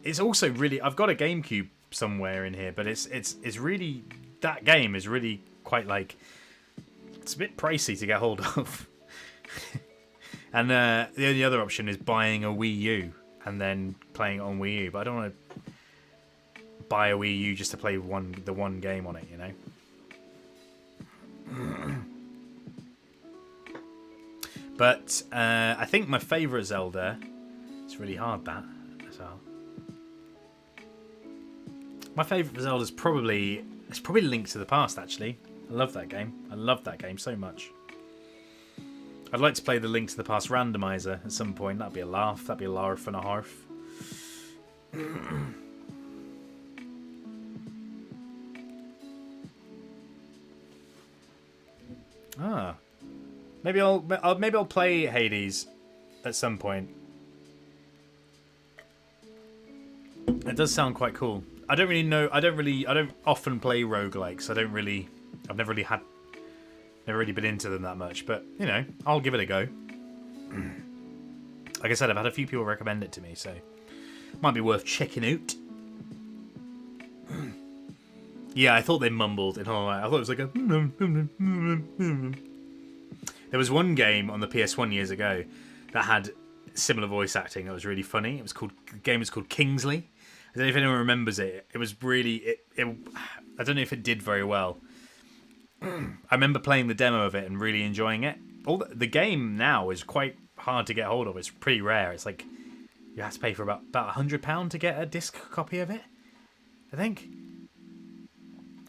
It's also really. I've got a GameCube somewhere in here, but it's really, that game is really quite like, it's a bit pricey to get hold of. And the only other option is buying a Wii U and then playing it on Wii U, but I don't want to buy a Wii U just to play the one game on it, you know. But I think my favourite Zelda, it's really hard that as well. My favourite Zelda is probably Link to the Past, actually. I love that game. I love that game so much. I'd like to play the Link to the Past randomizer at some point. That'd be a laugh. That'd be a laugh and a half. Maybe I'll play Hades at some point. It does sound quite cool. I don't really know. I don't often play roguelikes. I've never really been into them that much. But you know, I'll give it a go. Like I said, I've had a few people recommend it to me, so it might be worth checking out. Yeah, I thought they mumbled in Hollow Knight. I thought it was like a. There was one game on the PS1 years ago that had similar voice acting. That was really funny. The game was called Kingsley. I don't know if anyone remembers it. It was really. I don't know if it did very well. I remember playing the demo of it and really enjoying it. The game now is quite hard to get hold of. It's pretty rare. It's like you have to pay for about £100 to get a disc copy of it, I think.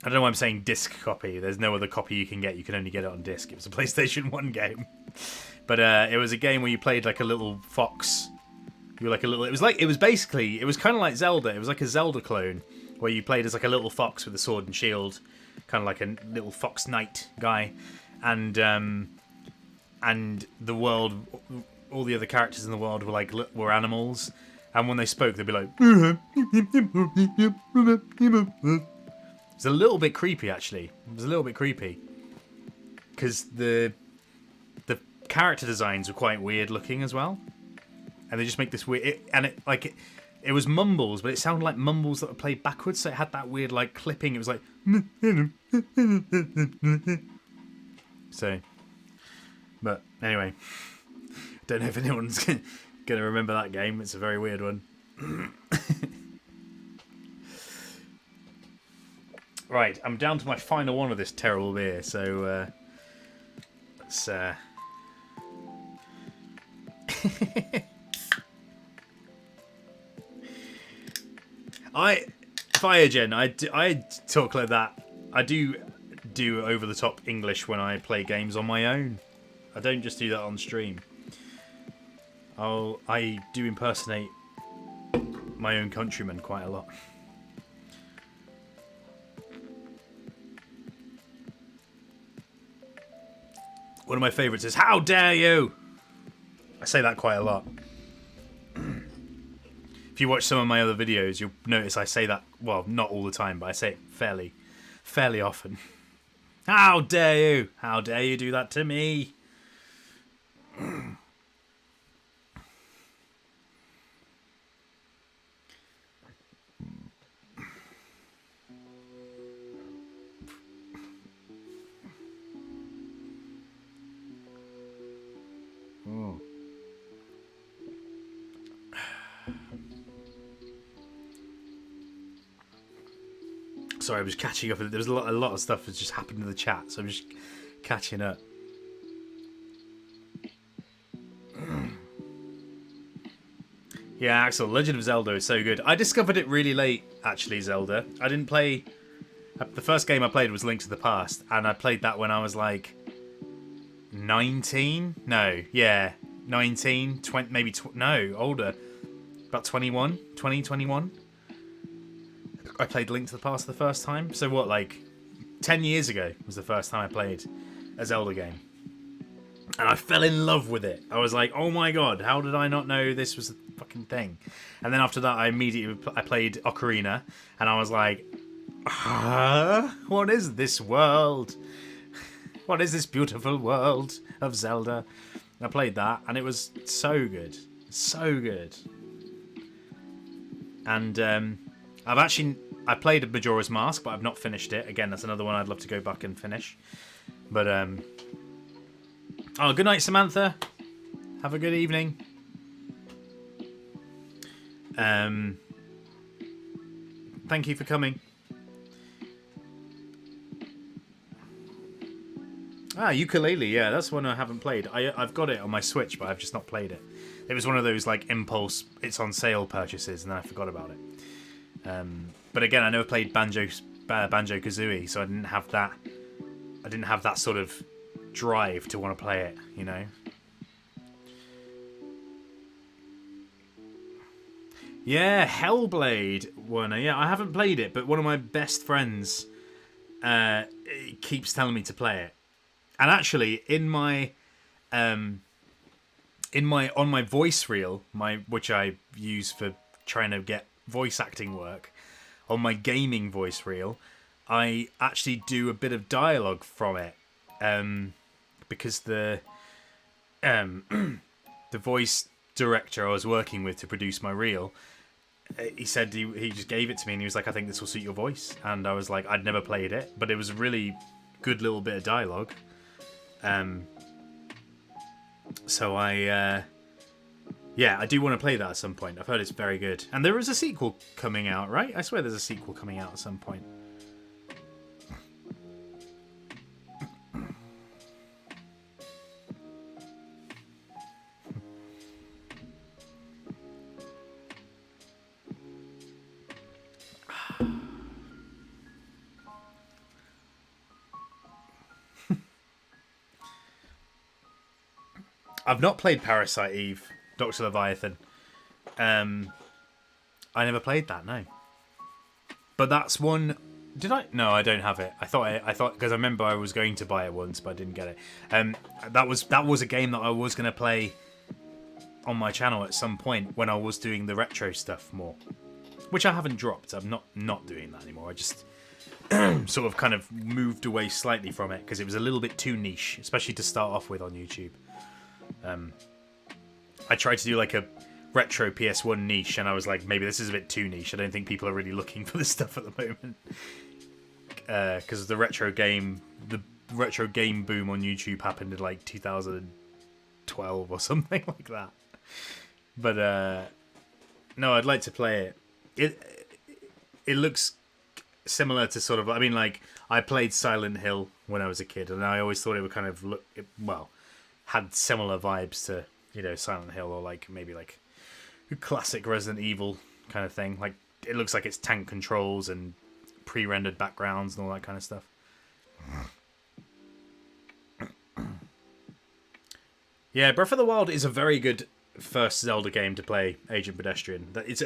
I don't know why I'm saying disc copy. There's no other copy you can get. You can only get it on disc. It was a PlayStation 1 game. But it was a game where you played like a little fox. You were like a little. It was kind of like Zelda. It was like a Zelda clone where you played as like a little fox with a sword and shield, kind of like a little fox knight guy, and the world, all the other characters in the world were animals, and when they spoke, they'd be like. It's a little bit creepy, actually. It was a little bit creepy because the character designs were quite weird looking as well, and they just make this weird. It was mumbles, but it sounded like mumbles that were played backwards. So it had that weird like clipping. It was like. So, but anyway, don't know if anyone's gonna remember that game. It's a very weird one. Right, I'm down to my final one of this terrible beer, so let's. Firegen, I talk like that. I do do over-the-top English when I play games on my own. I don't just do that on stream. I do impersonate my own countrymen quite a lot. One of my favourites is, "How dare you!" I say that quite a lot. If you watch some of my other videos, you'll notice I say that, well, not all the time, but I say it fairly often. How dare you! How dare you do that to me! Oh. Sorry, I was catching up. There was a lot of stuff that just happened in the chat, so I'm just catching up. Yeah, Axel, Legend of Zelda is so good. I discovered it really late, actually, Zelda. I didn't play... The first game I played was Link to the Past, and I played that when I was like 19? No, yeah, 19, 20, maybe, no, older. About 21, 20, 21. I played Link to the Past the first time. So what, like 10 years ago was the first time I played a Zelda game. And I fell in love with it. I was like, oh my god, how did I not know this was a fucking thing? And then after that, I played Ocarina, and I was like, what is this world? What is this beautiful world of Zelda? And I played that, and it was so good. So good. And I played Majora's Mask, but I've not finished it. Again, that's another one I'd love to go back and finish. But, oh, good night, Samantha. Have a good evening. Thank you for coming. Ah, ukulele, yeah, that's one I haven't played. I've got it on my Switch, but I've just not played it. It was one of those, like, impulse, it's on sale purchases, and then I forgot about it. But again, I never played Banjo-Kazooie, so I didn't have that sort of drive to want to play it, you know? Yeah, Hellblade one. Yeah, I haven't played it, but one of my best friends keeps telling me to play it. And actually, on my voice reel, which I use for trying to get voice acting work, on my gaming voice reel, I actually do a bit of dialogue from it, because the voice director I was working with to produce my reel, he said he just gave it to me, and he was like, I think this will suit your voice. And I was like, I'd never played it, but it was a really good little bit of dialogue. So I do want to play that at some point. I've heard it's very good. And there is a sequel coming out, right? I swear there's a sequel coming out at some point. I've not played Parasite Eve, Dr. Leviathan. I never played that, no. But that's one... Did I? No, I don't have it. I thought because I remember I was going to buy it once, but I didn't get it. That was a game that I was going to play on my channel at some point when I was doing the retro stuff more, which I haven't dropped. I'm not doing that anymore. I just sort of kind of moved away slightly from it because it was a little bit too niche, especially to start off with on YouTube. I tried to do like a retro PS1 niche, and I was like, maybe this is a bit too niche. I don't think people are really looking for this stuff at the moment, because the retro game boom on YouTube happened in like 2012 or something like that. But no, I'd like to play it. It looks similar to sort of, I mean, like, I played Silent Hill when I was a kid, and I always thought it would kind of look, well, had similar vibes to, you know, Silent Hill, or like maybe like a classic Resident Evil kind of thing. Like, it looks like it's tank controls and pre-rendered backgrounds and all that kind of stuff. Yeah, Breath of the Wild is a very good first Zelda game to play. Agent Pedestrian. It's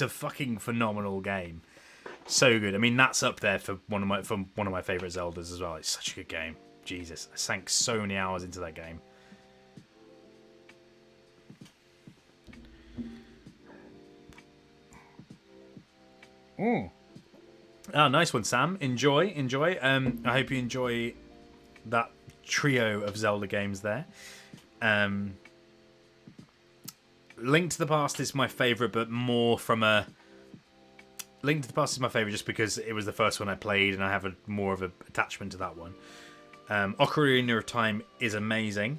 a fucking phenomenal game. So good. I mean, that's up there for one of my favorite Zeldas as well. It's such a good game. Jesus, I sank so many hours into that game. Oh, nice one, Sam. Enjoy. I hope you enjoy that trio of Zelda games there. Link to the Past is my favourite, but more from a... Link to the Past is my favourite just because it was the first one I played and I have more of an attachment to that one. Ocarina of Time is amazing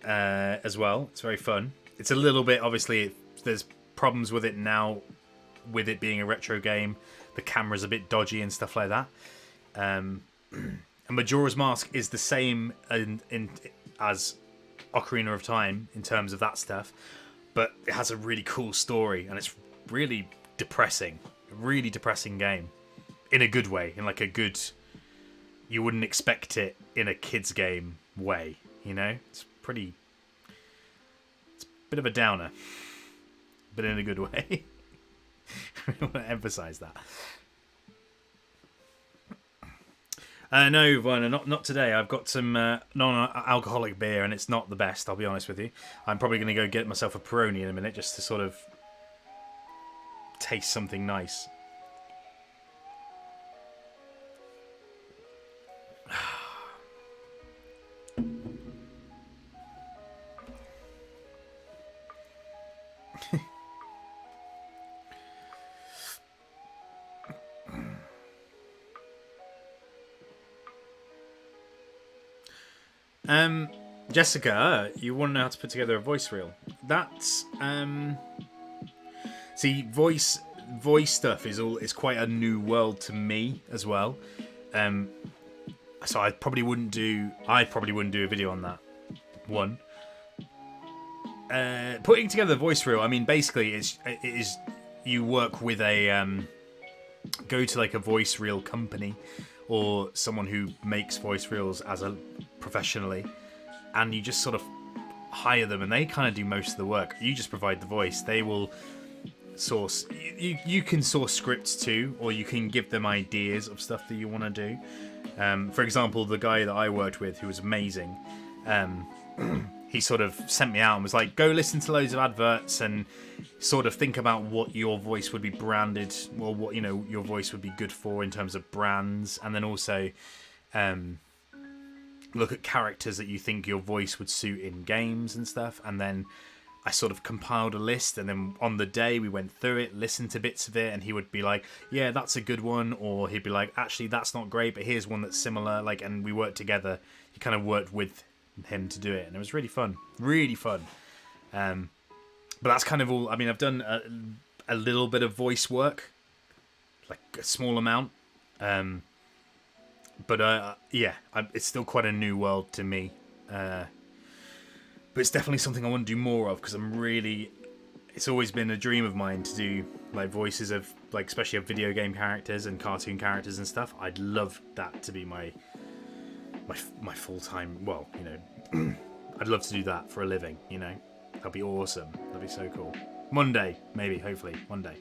as well. It's very fun. It's a little bit, obviously, there's problems with it now with it being a retro game. The camera's a bit dodgy and stuff like that. And Majora's Mask is the same as Ocarina of Time in terms of that stuff, but it has a really cool story and it's really depressing. A really depressing game. In a good way. In like a good... You wouldn't expect it in a kid's game way, you know? It's a bit of a downer. But in a good way. I want to emphasise that. No, Werner, not today. I've got some non-alcoholic beer, and it's not the best, I'll be honest with you. I'm probably going to go get myself a Peroni in a minute, just to sort of taste something nice. Jessica, you want to know how to put together a voice reel? That's see, voice stuff is quite a new world to me as well. So I probably wouldn't do a video on that one. Putting together a voice reel, I mean, basically it is you work with a go to like a voice reel company or someone who makes voice reels professionally, and you just sort of hire them and they kind of do most of the work. You just provide the voice. They will source... You can source scripts too, or you can give them ideas of stuff that you want to do. For example, the guy that I worked with, who was amazing, he sort of sent me out and was like, go listen to loads of adverts and sort of think about what your voice would be branded, or what, you know, your voice would be good for in terms of brands, and then also look at characters that you think your voice would suit in games and stuff. And then I sort of compiled a list, and then on the day we went through it, listened to bits of it, and he would be like, yeah, that's a good one, or he'd be like, actually that's not great, but here's one that's similar, like, and we worked together. He kind of worked with him to do it, and it was really fun. But that's kind of all. I mean, I've done a little bit of voice work, like a small amount, but yeah, it's still quite a new world to me, but it's definitely something I want to do more of, because it's always been a dream of mine to do like voices of, like, especially of video game characters and cartoon characters and stuff. I'd love that to be my full-time, well, you know, I'd love to do that for a living, you know. That'd be awesome. That'd be so cool. One day, maybe, hopefully, one day.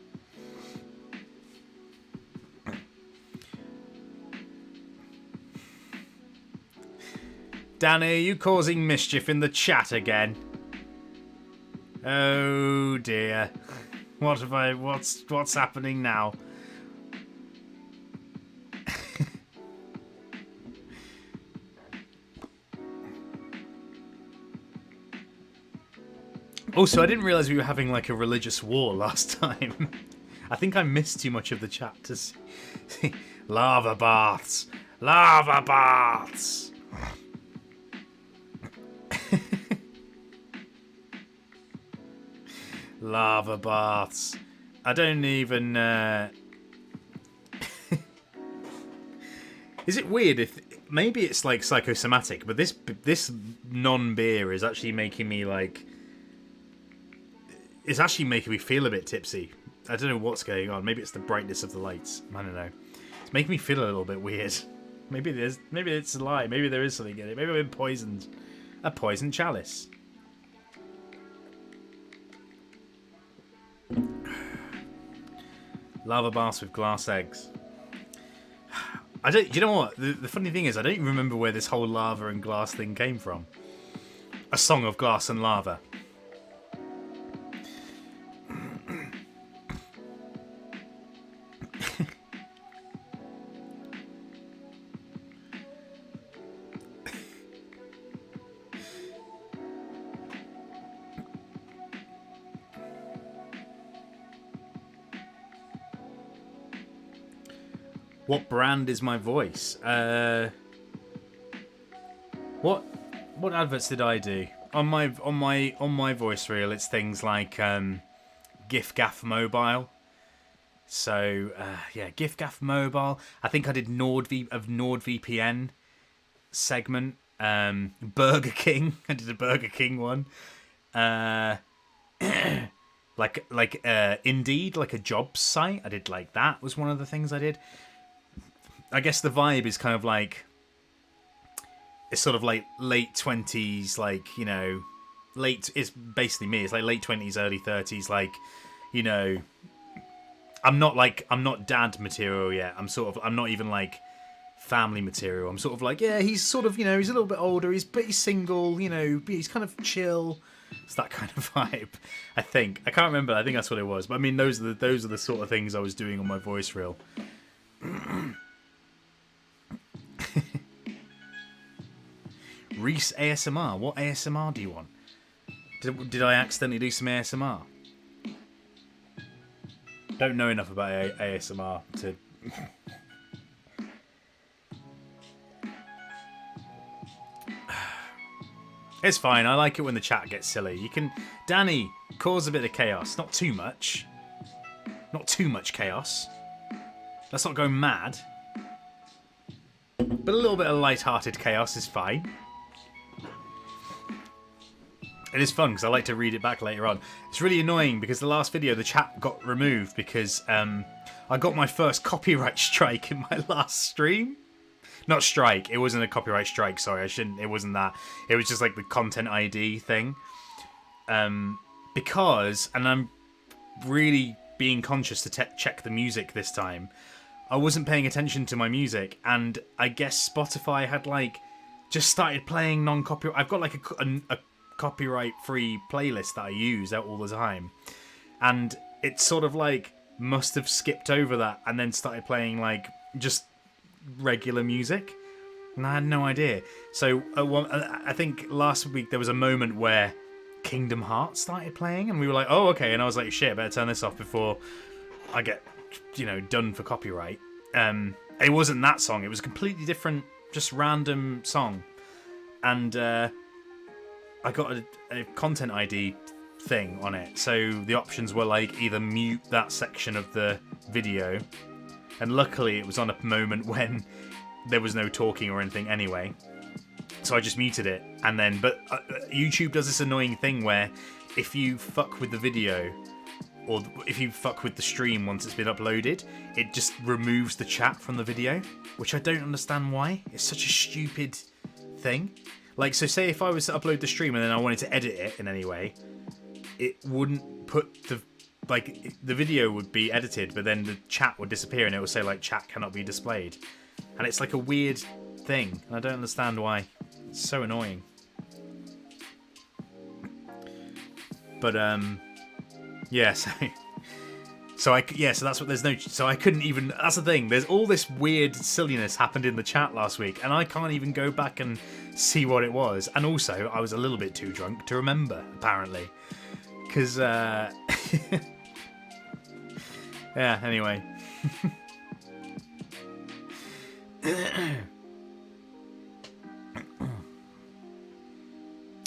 Danny, are you causing mischief in the chat again? Oh dear. What's happening now? Also, I didn't realise we were having like a religious war last time. I think I missed too much of the chat to see. Lava baths! Lava baths! Lava baths. I don't even... Is it weird if... Maybe it's like psychosomatic, but this non-beer is actually making me like... It's actually making me feel a bit tipsy. I don't know what's going on. Maybe it's the brightness of the lights. I don't know. It's making me feel a little bit weird. Maybe it's a lie. Maybe there is something in it. Maybe I've been poisoned. A poisoned chalice. Lava baths with glass eggs. I don't. You know what? The funny thing is, I don't even remember where this whole lava and glass thing came from. A song of glass and lava. What brand is my voice? What adverts did I do on my voice reel? It's things like GIF-GAF Mobile. So yeah, GIF-GAF Mobile. I think I did NordVPN segment. Burger King. I did a Burger King one. like Indeed, like a job site. I did like that. Was one of the things I did. I guess the vibe is kind of like, it's sort of like late 20s, like, you know, it's basically me. It's like late 20s, early 30s, like, you know, I'm not dad material yet. I'm not even like family material. I'm sort of like, yeah, he's sort of, you know, he's a little bit older, but he's single, you know, he's kind of chill. It's that kind of vibe, I think. I can't remember. I think that's what it was. But I mean, those are the sort of things I was doing on my voice reel. Rhys ASMR. What ASMR do you want? Did I accidentally do some ASMR? Don't know enough about ASMR to... It's fine. I like it when the chat gets silly. You can... Danny, cause a bit of chaos. Not too much. Not too much chaos. Let's not go mad. But a little bit of light-hearted chaos is fine. It is fun because I like to read it back later on. It's really annoying because the last video, the chat got removed because I got my first copyright strike in my last stream. Not strike. It wasn't a copyright strike. Sorry, I shouldn't. It wasn't that. It was just like the content ID thing. Because, and I'm really being conscious to check the music this time. I wasn't paying attention to my music, and I guess Spotify had like just started playing non-copyright. I've got like a copyright-free playlist that I use out all the time, and it sort of like must have skipped over that and then started playing like just regular music, and I had no idea. So I think last week there was a moment where Kingdom Hearts started playing, and we were like, oh, okay, and I was like, shit, I better turn this off before I get, you know, done for copyright. It wasn't that song, it was a completely different, just random song, and I got a content ID thing on it, so the options were like either mute that section of the video, and luckily it was on a moment when there was no talking or anything anyway, so I just muted it. And then, but YouTube does this annoying thing where if you fuck with the video, or if you fuck with the stream once it's been uploaded, it just removes the chat from the video, which I don't understand why. It's such a stupid thing. Like, so say if I was to upload the stream and then I wanted to edit it in any way, it wouldn't put the, like, the video would be edited, but then the chat would disappear and it would say, like, chat cannot be displayed. And it's like a weird thing, and I don't understand why. It's so annoying. But, yeah, so that's what, there's no, so I couldn't even, that's the thing, there's all this weird silliness happened in the chat last week, and I can't even go back and see what it was. And also, I was a little bit too drunk to remember, apparently. Because, yeah, anyway.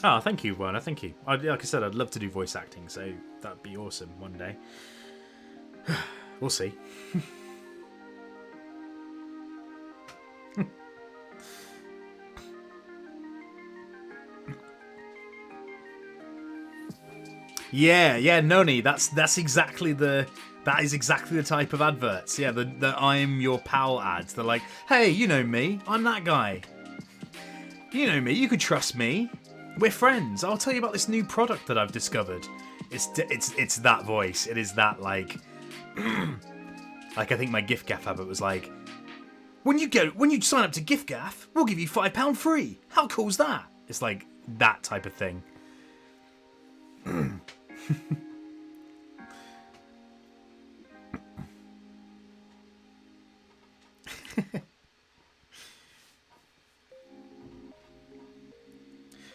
Oh, thank you, Werner, thank you. Like I said, I'd love to do voice acting, so that'd be awesome one day. We'll see. Yeah, Noni, that's exactly the That is exactly the type of adverts. Yeah, the I'm your pal ads. They're like, hey, you know me. I'm that guy. You know me. You could trust me. We're friends. I'll tell you about this new product that I've discovered. It's that voice. It is that like I think my gift-gaff habit was like, when you sign up to gift-gaff, we'll give you £5 free. How cool's that? It's like that type of thing.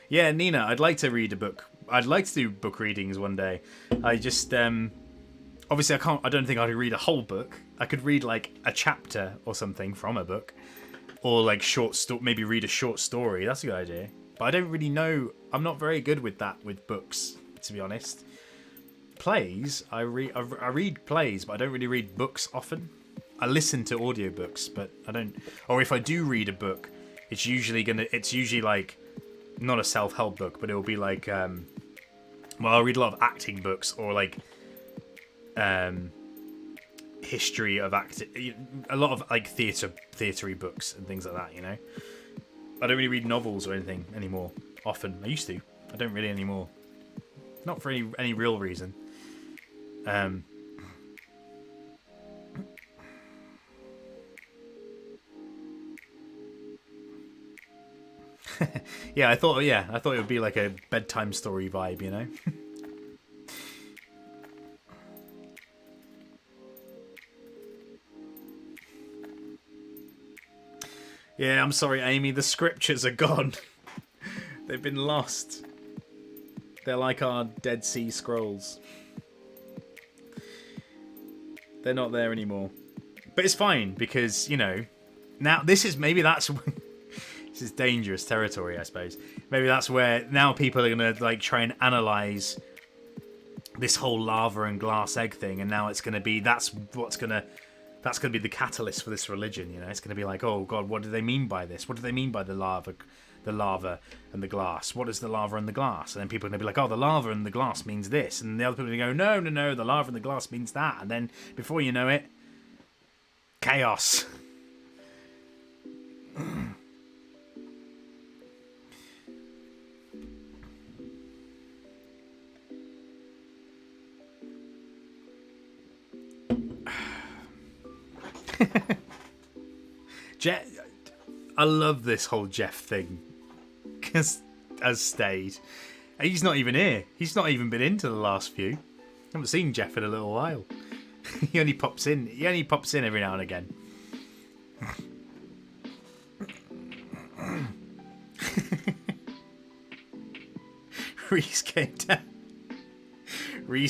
Yeah, Nina, I'd like to read a book. I'd like to do book readings one day. I just obviously I don't think I could read a whole book. I could read like a chapter or something from a book, or like maybe read a short story. That's a good idea. But I don't really know. I'm not very good with that with books, to be honest. Plays, I read plays, but I don't really read books often. I listen to audiobooks, but I don't. Or if I do read a book, it's usually like not a self-help book, but it'll be like well, I'll read a lot of acting books or like history of acting, a lot of like theatery books and things like that, you know. I don't really read novels or anything anymore often. I used to. I don't really anymore. Not for any real reason. Yeah, I thought it would be like a bedtime story vibe, you know. Yeah, I'm sorry, Amy. The scriptures are gone. They've been lost. They're like our Dead Sea Scrolls. They're not there anymore. But it's fine because, you know, now this is this is dangerous territory, I suppose. Maybe that's where now people are gonna like try and analyze this whole lava and glass egg thing, and now it's gonna be that's gonna be the catalyst for this religion. You know, it's gonna be like, oh God, what do they mean by this? What do they mean by the lava and the glass? What is the lava and the glass? And then people are gonna be like, oh, the lava and the glass means this, and the other people are gonna go, no, the lava and the glass means that, and then before you know it, chaos. I love this whole Jeff thing because has stayed. He's not even here. He's not even been into the last few. I haven't seen Jeff in a little while. He only pops in. He only pops in every now and again. Rhys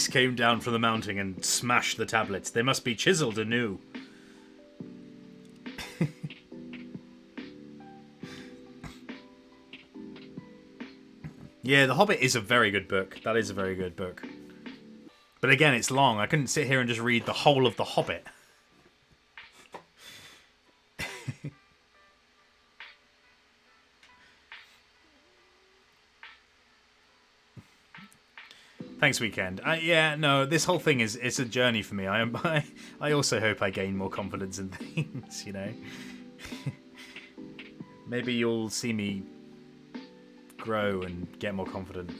came down from the mountain and smashed the tablets. They must be chiseled anew. Yeah, The Hobbit is a very good book. That is a very good book. But again, it's long. I couldn't sit here and just read the whole of The Hobbit. Thanks, Weekend. Yeah, no, this whole thing it's a journey for me. I also hope I gain more confidence in things, you know. Maybe you'll see me grow and get more confident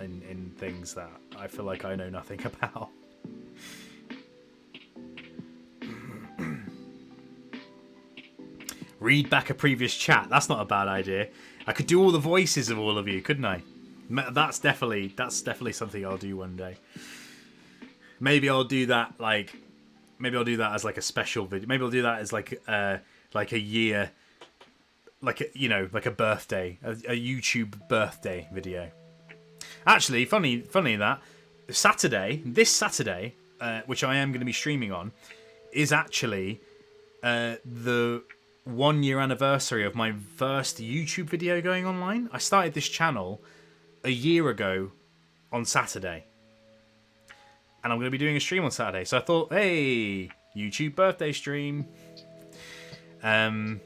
in things that I feel like I know nothing about. Read back a previous chat. That's not a bad idea. I could do all the voices of all of you, couldn't I? That's definitely something I'll do one day. Maybe I'll do that as like a special video. Maybe I'll do that as like a year, like a birthday, a YouTube birthday video. Actually, funny that this Saturday, which I am going to be streaming on, is actually the 1 year anniversary of my first YouTube video going online. I started this channel a year ago on Saturday, and I'm going to be doing a stream on Saturday. So I thought, hey, YouTube birthday stream. I don't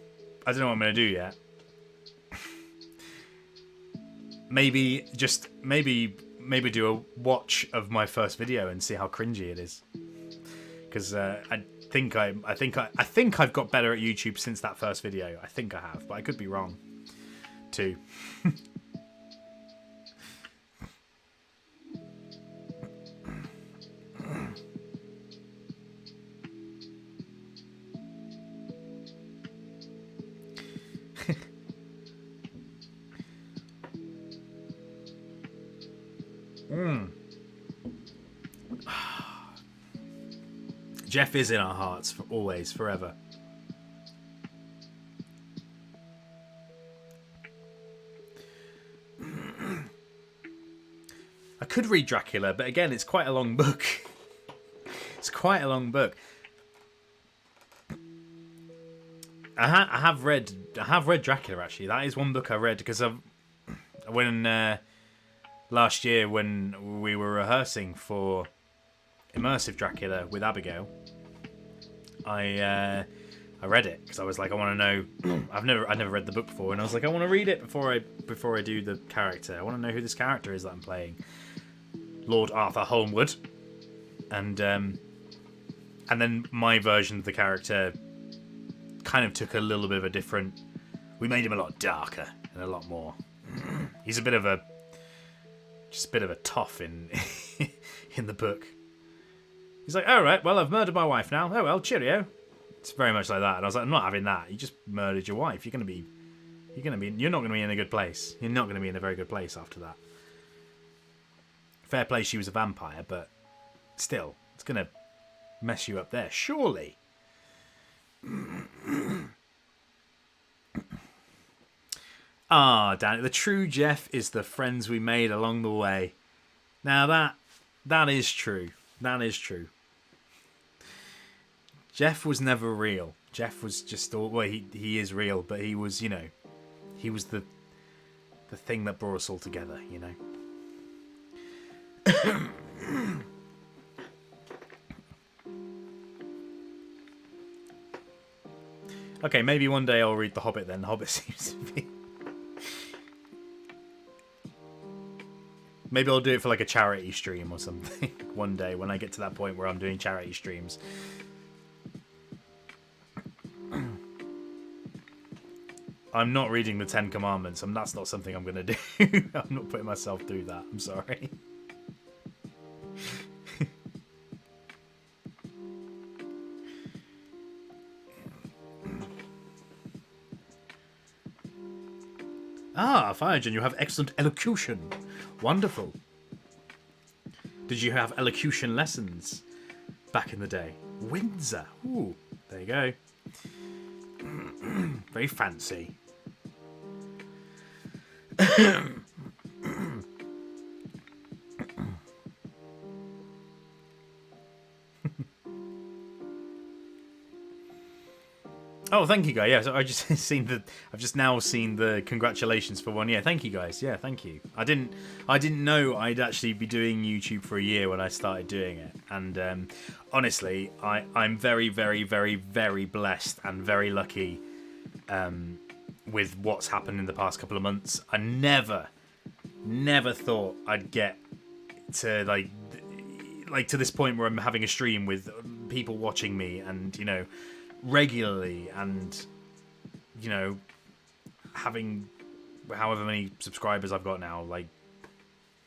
know what I'm going to do yet. maybe do a watch of my first video and see how cringy it is. because I think I've got better at YouTube since that first video. I think I have, but I could be wrong too. Jeff is in our hearts for always, forever. I could read Dracula, but again, it's quite a long book. It's quite a long book. I have read Dracula, actually. That is one book I read because when last year when we were rehearsing for Immersive Dracula with Abigail, I read it because I was like, I want to know. I've never read the book before, and I was like, I want to read it before I do the character. I want to know who this character is that I'm playing, Lord Arthur Holmwood, and then my version of the character kind of took a little bit of a different. We made him a lot darker and a lot more. He's a bit of a toff in in the book. He's like, all right, well, I've murdered my wife now. Oh well, cheerio. It's very much like that. And I was like, I'm not having that. You just murdered your wife. You're not going to be in a good place. You're not going to be in a very good place after that. Fair play, she was a vampire, but still, it's going to mess you up there, surely. Damn it. The true Jeff is the friends we made along the way. Now that is true. That is true. Jeff was never real. Jeff was just he is real, but he was, he was the thing that brought us all together, Okay, maybe one day I'll read The Hobbit then. The Hobbit seems to be... Maybe I'll do it for like a charity stream or something one day when I get to that point where I'm doing charity streams. I'm not reading the 10 Commandments, and that's not something I'm going to do. I'm not putting myself through that. I'm sorry. Fine, you have excellent elocution. Wonderful. Did you have elocution lessons back in the day? Windsor. Ooh, there you go. Very fancy. Oh, thank you, guys. Yeah, so I've just now seen the congratulations for 1 year. Thank you, guys. Yeah, thank you. I didn't know I'd actually be doing YouTube for a year when I started doing it. And honestly, I'm very, very, very, very blessed and very lucky with what's happened in the past couple of months. I never thought I'd get to like to this point where I'm having a stream with people watching me and regularly, and having however many subscribers I've got now, like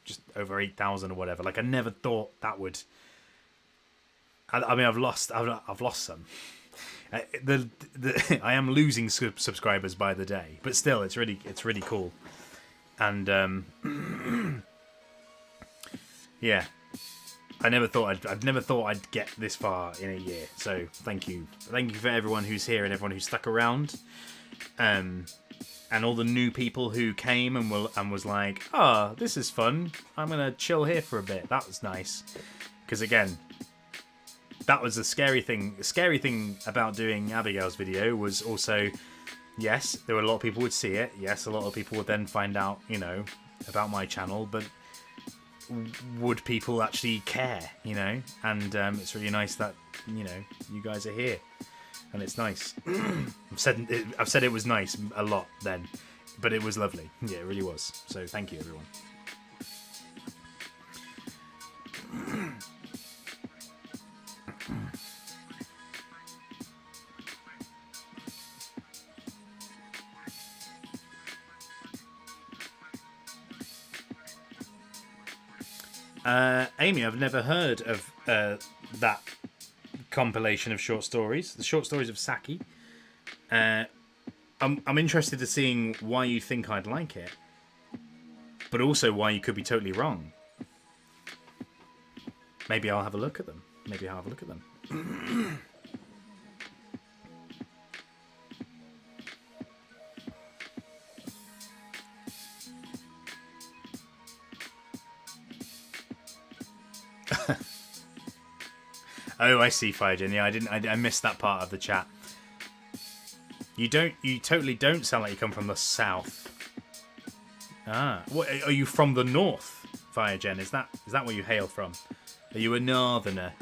just over 8,000 or whatever. Like I never thought that would. I mean, I've lost some. I am losing subscribers by the day, but still, it's really cool. And yeah. I've never thought I'd get this far in a year. So thank you for everyone who's here and everyone who stuck around, and all the new people who came and was like, "Oh, this is fun. I'm gonna chill here for a bit." That was nice, because again, that was a scary thing. The scary thing about doing Abigail's video was also, yes, there were a lot of people would see it. Yes, a lot of people would then find out, about my channel, but would people actually care, and it's really nice that you guys are here, and it's nice. I've said it was nice a lot then, but it was lovely. Yeah, it really was. So thank you, everyone. Amy, I've never heard of that compilation of short stories. The short stories of Saki. I'm interested to seeing why you think I'd like it, but also why you could be totally wrong. Maybe I'll have a look at them. Oh, I see, Firegen. Yeah, I missed that part of the chat. You totally don't sound like you come from the south. Ah, what are you from the north, Firegen? Is that where you hail from? Are you a northerner?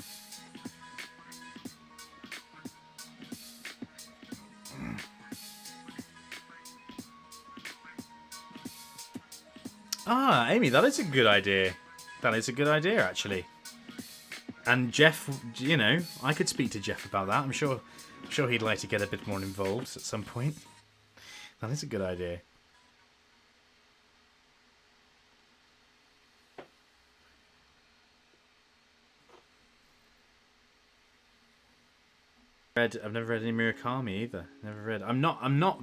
Ah, Amy, that is a good idea. That is a good idea, actually. And Jeff, you know, I could speak to Jeff about that. I'm sure he'd like to get a bit more involved at some point. That is a good idea. I've never read any Murakami either. Never read. I'm not.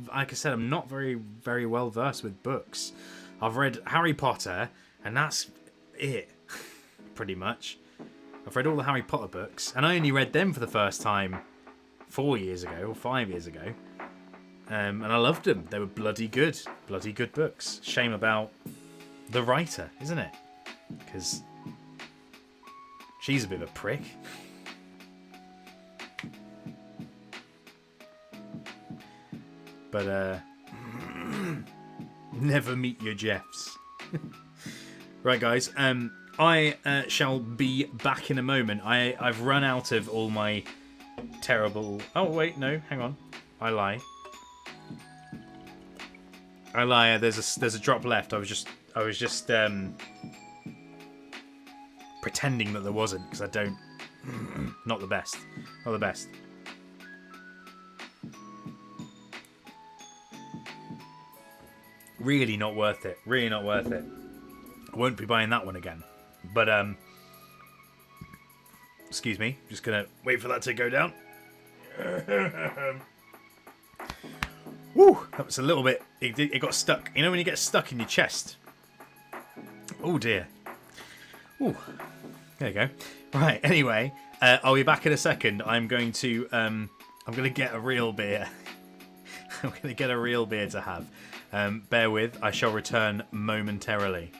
Like I said, I'm not very well versed with books. I've read Harry Potter, and that's it, pretty much. I've read all the Harry Potter books, and I only read them for the first time 4 years ago or 5 years ago, and I loved them. They were bloody good books. Shame about the writer, isn't it? Because she's a bit of a prick. But never meet your Jeffs. Right, guys. I shall be back in a moment. I've run out of all my terrible... Oh, wait, no, hang on. I lie. There's a drop left. I was just pretending that there wasn't, because I don't... Not the best. Really not worth it. I won't be buying that one again. But, excuse me. Just gonna wait for that to go down. Woo! That was a little bit... It got stuck. You know when you get stuck in your chest? Oh, dear. Ooh. There you go. Right, anyway. I'll be back in a second. I'm going to get a real beer. I'm going to get a real beer to have. Bear with. I shall return momentarily.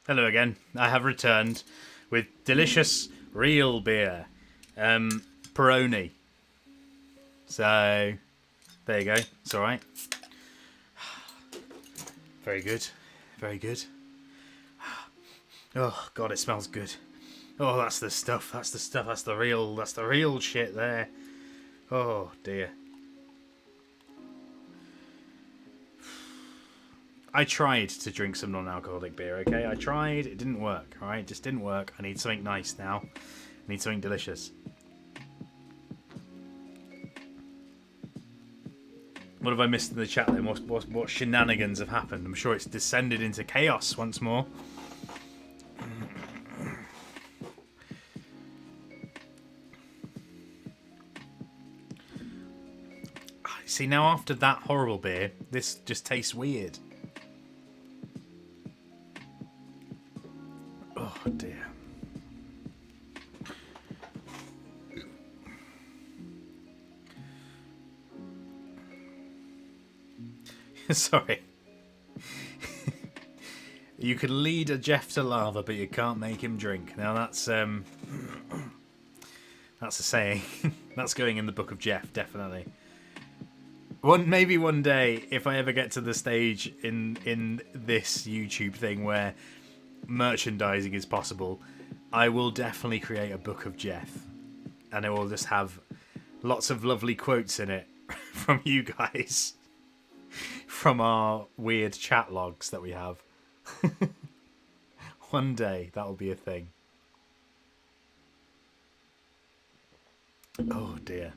Hello again. I have returned with delicious real beer. Peroni. So, there you go. It's alright. Very good. Very good. Oh, God, it smells good. Oh, that's the stuff. That's the stuff. That's the real shit there. Oh, dear. I tried to drink some non-alcoholic beer, okay? I tried. It didn't work, alright? It just didn't work. I need something nice now. I need something delicious. What have I missed in the chat then? What shenanigans have happened? I'm sure it's descended into chaos once more. See, now after that horrible beer, this just tastes weird. Oh, dear. Sorry. You can lead a Jeff to lava, but you can't make him drink. Now that's a saying. That's going in the book of Jeff, definitely. Maybe one day, if I ever get to the stage in this YouTube thing where merchandising is possible, I will definitely create a book of Jeff, and it will just have lots of lovely quotes in it from you guys, from our weird chat logs that we have. One day that will be a thing. Oh dear.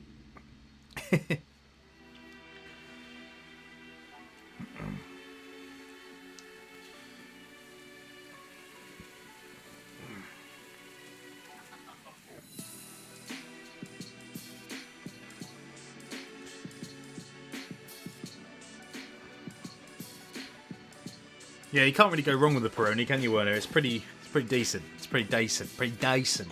Yeah, you can't really go wrong with the Peroni, can you, Werner? It's pretty decent. It's pretty decent. Pretty decent.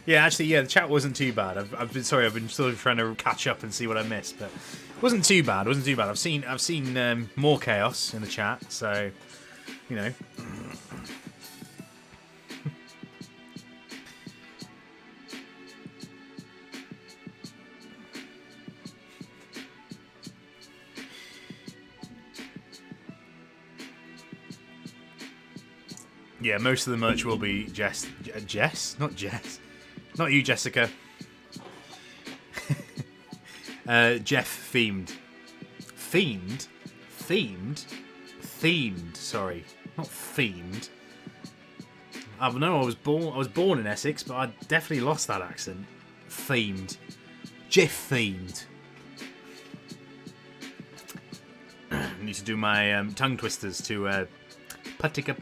Yeah, actually, yeah, the chat wasn't too bad. I've been sorry. I've been sort of trying to catch up and see what I missed, but it wasn't too bad. It wasn't too bad. I've seen more chaos in the chat, so you know. Yeah, most of the merch will be Jess, not Jess. Not you, Jessica. Jeff themed. Themed. Sorry, not themed. I know I was born in Essex, but I definitely lost that accent. Themed. Jeff themed. Need to do my tongue twisters to patika.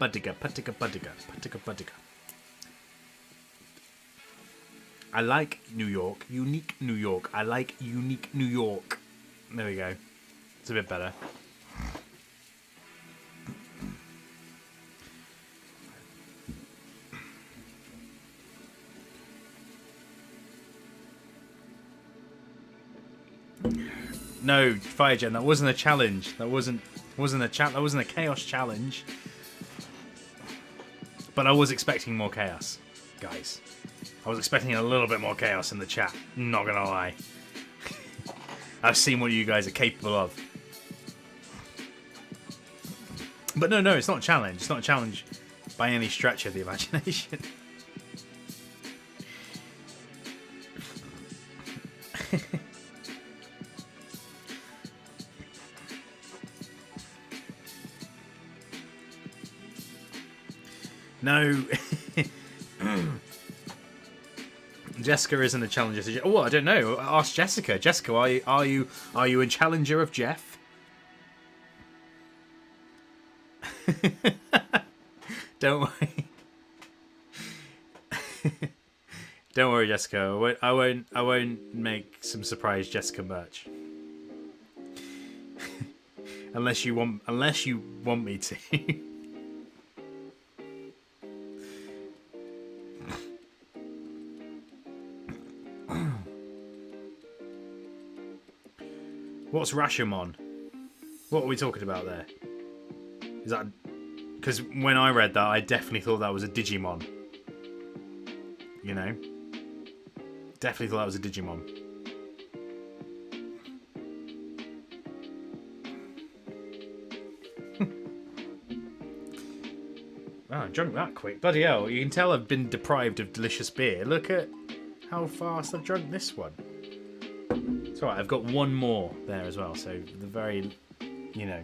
I like New York. Unique New York. I like unique New York. There we go. It's a bit better. No, Firegen, that wasn't a challenge. That wasn't a chaos challenge. But I was expecting more chaos, guys. I was expecting a little bit more chaos in the chat, not gonna lie. I've seen what you guys are capable of. But no, it's not a challenge. It's not a challenge by any stretch of the imagination. No. Jessica isn't a challenger. Oh, I don't know. Ask Jessica. Jessica, are you a challenger of Jeff? Don't worry. Don't worry, Jessica. I won't make some surprise Jessica merch. Unless you want me to. What's Rashomon? What are we talking about there? Is that... Because when I read that, I definitely thought that was a Digimon. You know? Definitely thought that was a Digimon. Wow, I drunk that quick. Bloody hell, you can tell I've been deprived of delicious beer. Look at how fast I've drunk this one. It's alright, I've got one more there as well, so the very, you know...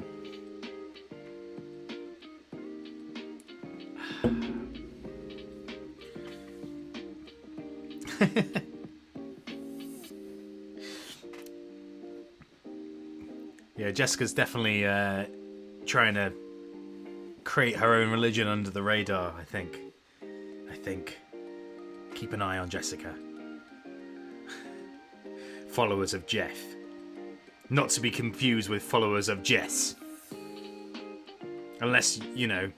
Yeah, Jessica's definitely trying to create her own religion under the radar, I think. Keep an eye on Jessica. Followers of Jeff. Not to be confused with followers of Jess. Unless, you know...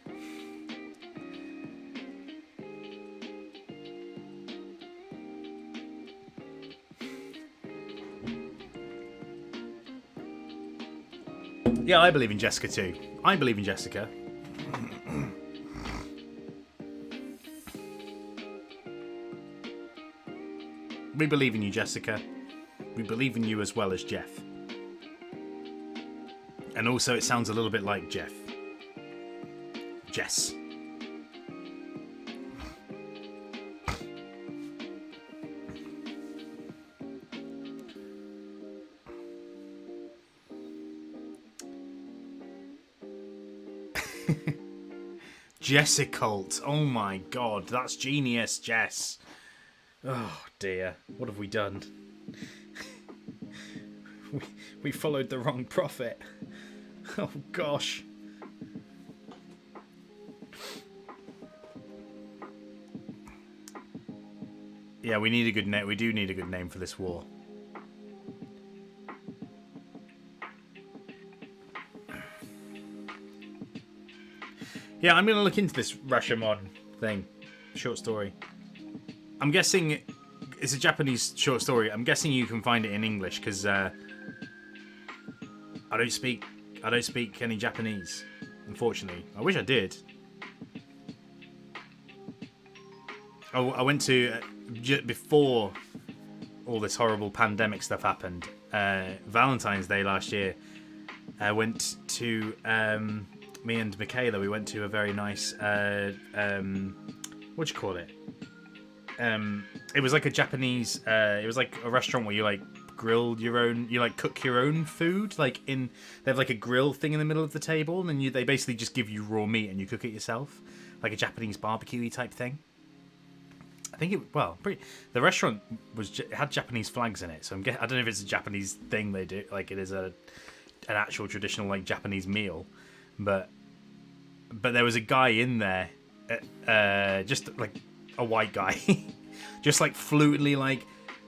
Yeah, I believe in Jessica too. I believe in Jessica. We believe in you, Jessica. We believe in you as well as Jeff. And also, it sounds a little bit like Jeff. Jess. Jessicult. Oh my god, that's genius, Jess. Oh dear, what have we done? we followed the wrong prophet. Oh gosh. Yeah, we need a good name. We do need a good name for this war. Yeah, I'm going to look into this Rashomon thing. Short story. I'm guessing it's a Japanese short story. I'm guessing you can find it in English because I don't speak any Japanese, unfortunately. I wish I did. Oh, I went to before all this horrible pandemic stuff happened. Valentine's Day last year, I went to me and Michaela. We went to a very nice what do you call it? It was like a Japanese. It was like a restaurant where you like grill your own. You like cook your own food. Like they have like a grill thing in the middle of the table, and then they basically just give you raw meat and you cook it yourself, like a Japanese barbecue type thing. I think the restaurant it had Japanese flags in it, so I don't know if it's a Japanese thing they do, like it is an actual traditional like Japanese meal, but there was a guy in there, just like a white guy, just like fluently like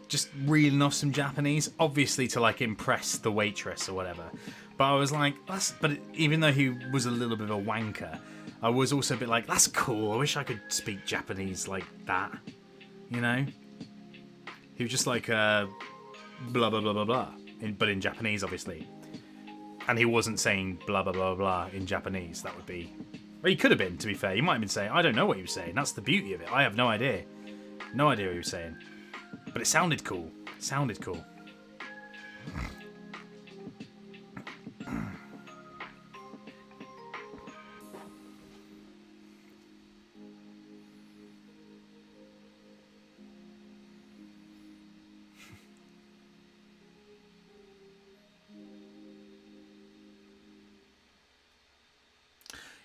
just reeling off some Japanese, obviously to like impress the waitress or whatever. But I was like, even though he was a little bit of a wanker, I was also a bit like, that's cool. I wish I could speak Japanese like that, you know? He was just like, blah, blah, blah, blah, blah, but in Japanese, obviously. And he wasn't saying blah, blah, blah, blah in Japanese. That would be... Well, he could have been, to be fair. He might have been saying, I don't know what he was saying. That's the beauty of it. I have no idea. No idea what he was saying. But it sounded cool. It sounded cool.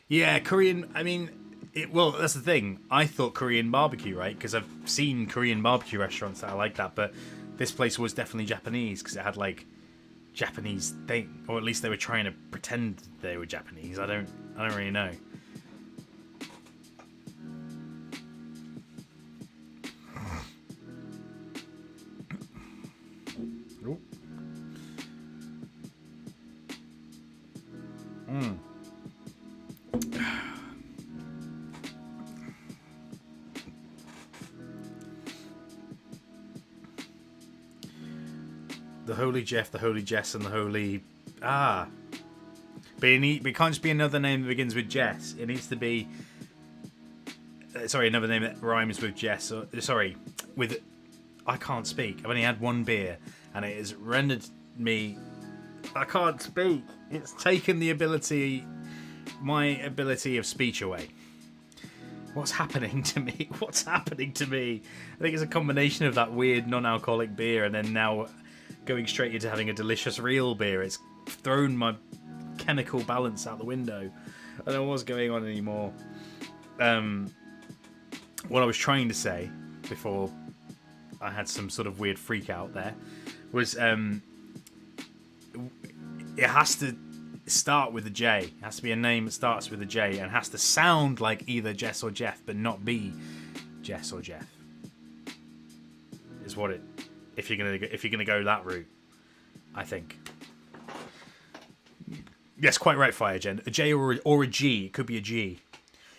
Yeah, Korean, I mean, well, that's the thing. I thought Korean barbecue, right? Because I've seen Korean barbecue restaurants that are like that, but this place was definitely Japanese because it had, like, Japanese thing, or at least they were trying to pretend they were Japanese. I don't really know. The Holy Jeff, the Holy Jess, and the Holy... Ah. But it can't just be another name that begins with Jess. It needs to be... sorry, another name that rhymes with Jess. Or, sorry, with... I can't speak. I've only had one beer, and it has rendered me... I can't speak. It's taken the ability... my ability of speech away. What's happening to me? What's happening to me? I think it's a combination of that weird non-alcoholic beer and then now going straight into having a delicious real beer. It's thrown my chemical balance out the window. I don't know what's going on anymore. What I was trying to say before I had some sort of weird freak out there was it has to start with a J. It has to be a name that starts with a J and has to sound like either Jess or Jeff, but not be Jess or Jeff. Is what it. If you're gonna go that route, I think. Yes, quite right, Firegen. A J or a G. It could be a G.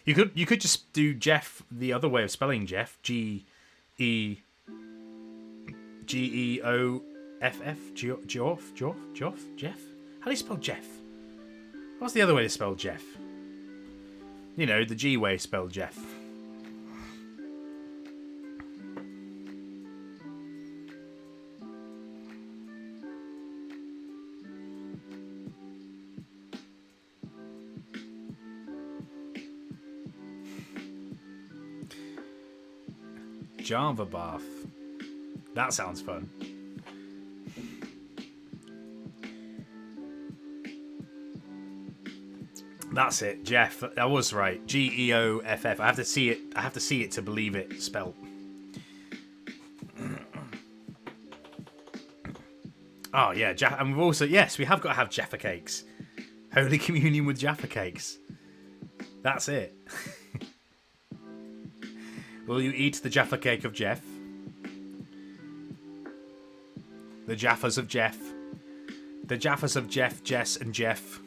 You could just do Jeff the other way of spelling Jeff. Geoff. Jeff. How do you spell Jeff? What's the other way to spell Jeff? You know, the G way spelled Jeff. Java bath. That sounds fun. That's it, Jeff. I was right. Geoff. I have to see it. I have to see it to believe it spelt. Oh yeah, and we've also we have got to have Jaffa cakes. Holy Communion with Jaffa cakes. That's it. Will you eat the Jaffa cake of Jeff? The Jaffas of Jeff. The Jaffas of Jeff, Jess, and Jeff.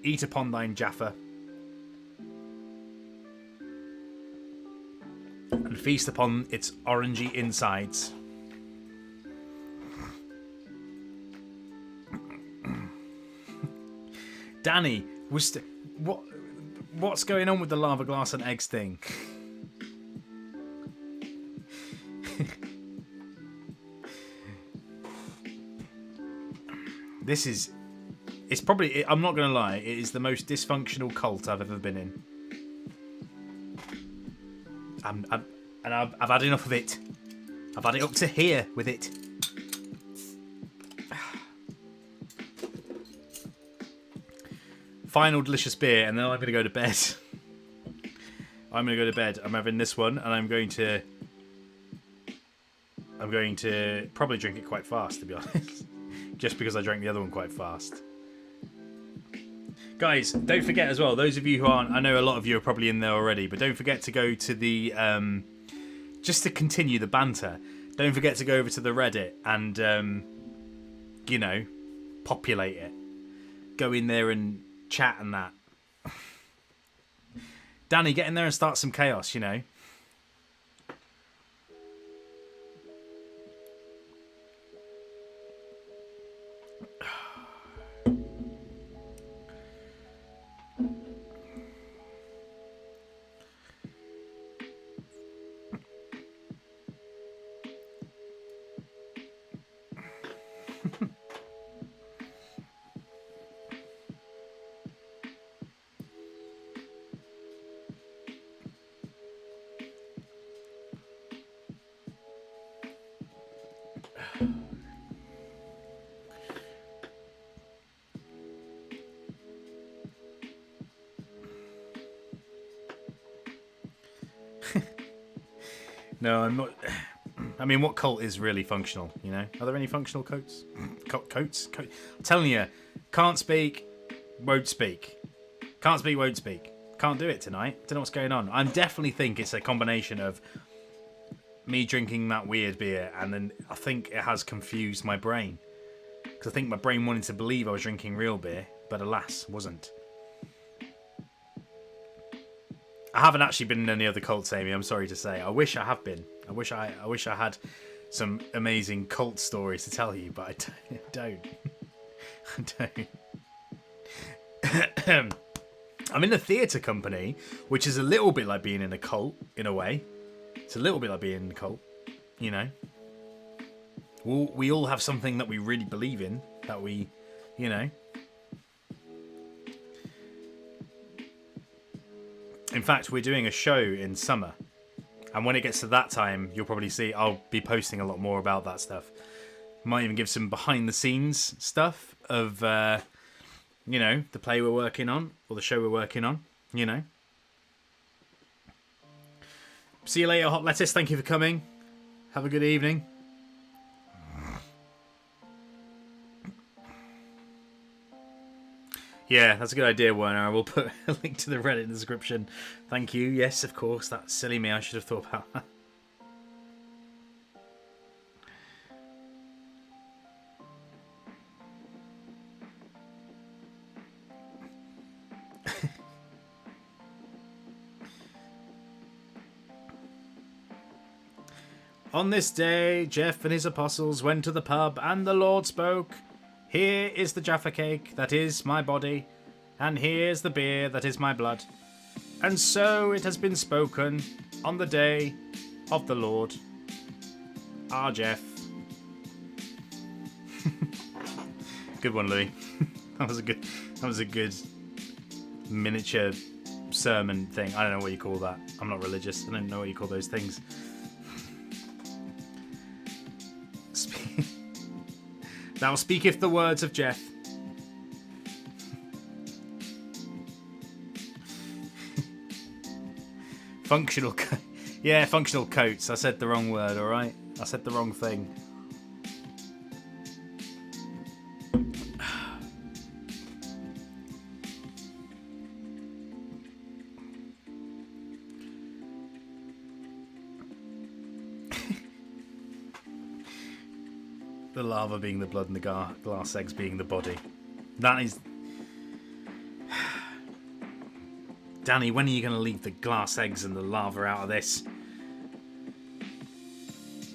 Eat upon thine Jaffa. And feast upon its orangey insides. Danny, what's going on with the lava glass and eggs thing? It's probably, I'm not going to lie, it is the most dysfunctional cult I've ever been in. I've had enough of it. I've had it up to here with it. Final delicious beer, and then I'm going to go to bed. I'm going to go to bed. I'm having this one, and I'm going to probably drink it quite fast, to be honest. Just because I drank the other one quite fast. Guys, don't forget as well, those of you who aren't, I know a lot of you are probably in there already, but don't forget to go to the, just to continue the banter, don't forget to go over to the Reddit and, you know, populate it. Go in there and chat and that. Danny, get in there and start some chaos, you know. No, I'm not. I mean, what cult is really functional, you know? Are there any functional cults? Coats? I'm telling you, can't speak, won't speak. Can't speak, won't speak. Can't do it tonight. Don't know what's going on. I definitely think it's a combination of me drinking that weird beer, and then I think it has confused my brain. Because I think my brain wanted to believe I was drinking real beer, but alas, wasn't. I haven't actually been in any other cults, Amy, I'm sorry to say. I wish I have been. I wish I had some amazing cult stories to tell you, but I don't. I don't. I'm in a theatre company, which is a little bit like being in a cult, in a way. It's a little bit like being in a cult, you know. We all have something that we really believe in, that we, you know. In fact, we're doing a show in summer. And when it gets to that time, you'll probably see I'll be posting a lot more about that stuff. Might even give some behind-the-scenes stuff of, you know, the play we're working on, or the show we're working on, you know. See you later, Hot Lettuce. Thank you for coming. Have a good evening. Yeah, that's a good idea, Werner. I will put a link to the Reddit in the description. Thank you. Yes, of course. That's silly me. I should have thought about that. On this day, Jeff and his apostles went to the pub, and the Lord spoke, "Here is the Jaffa cake that is my body, and here's the beer that is my blood. And so it has been spoken on the day of the Lord." Ah, Jeff. Good one, Louis. That was a good miniature sermon thing. I don't know what you call that. I'm not religious. I don't know what you call those things. Now speaketh the words of Jeff. Functional coats. I said the wrong word, alright? I said the wrong thing. The lava being the blood and the glass eggs being the body. That is... Danny, when are you going to leave the glass eggs and the lava out of this?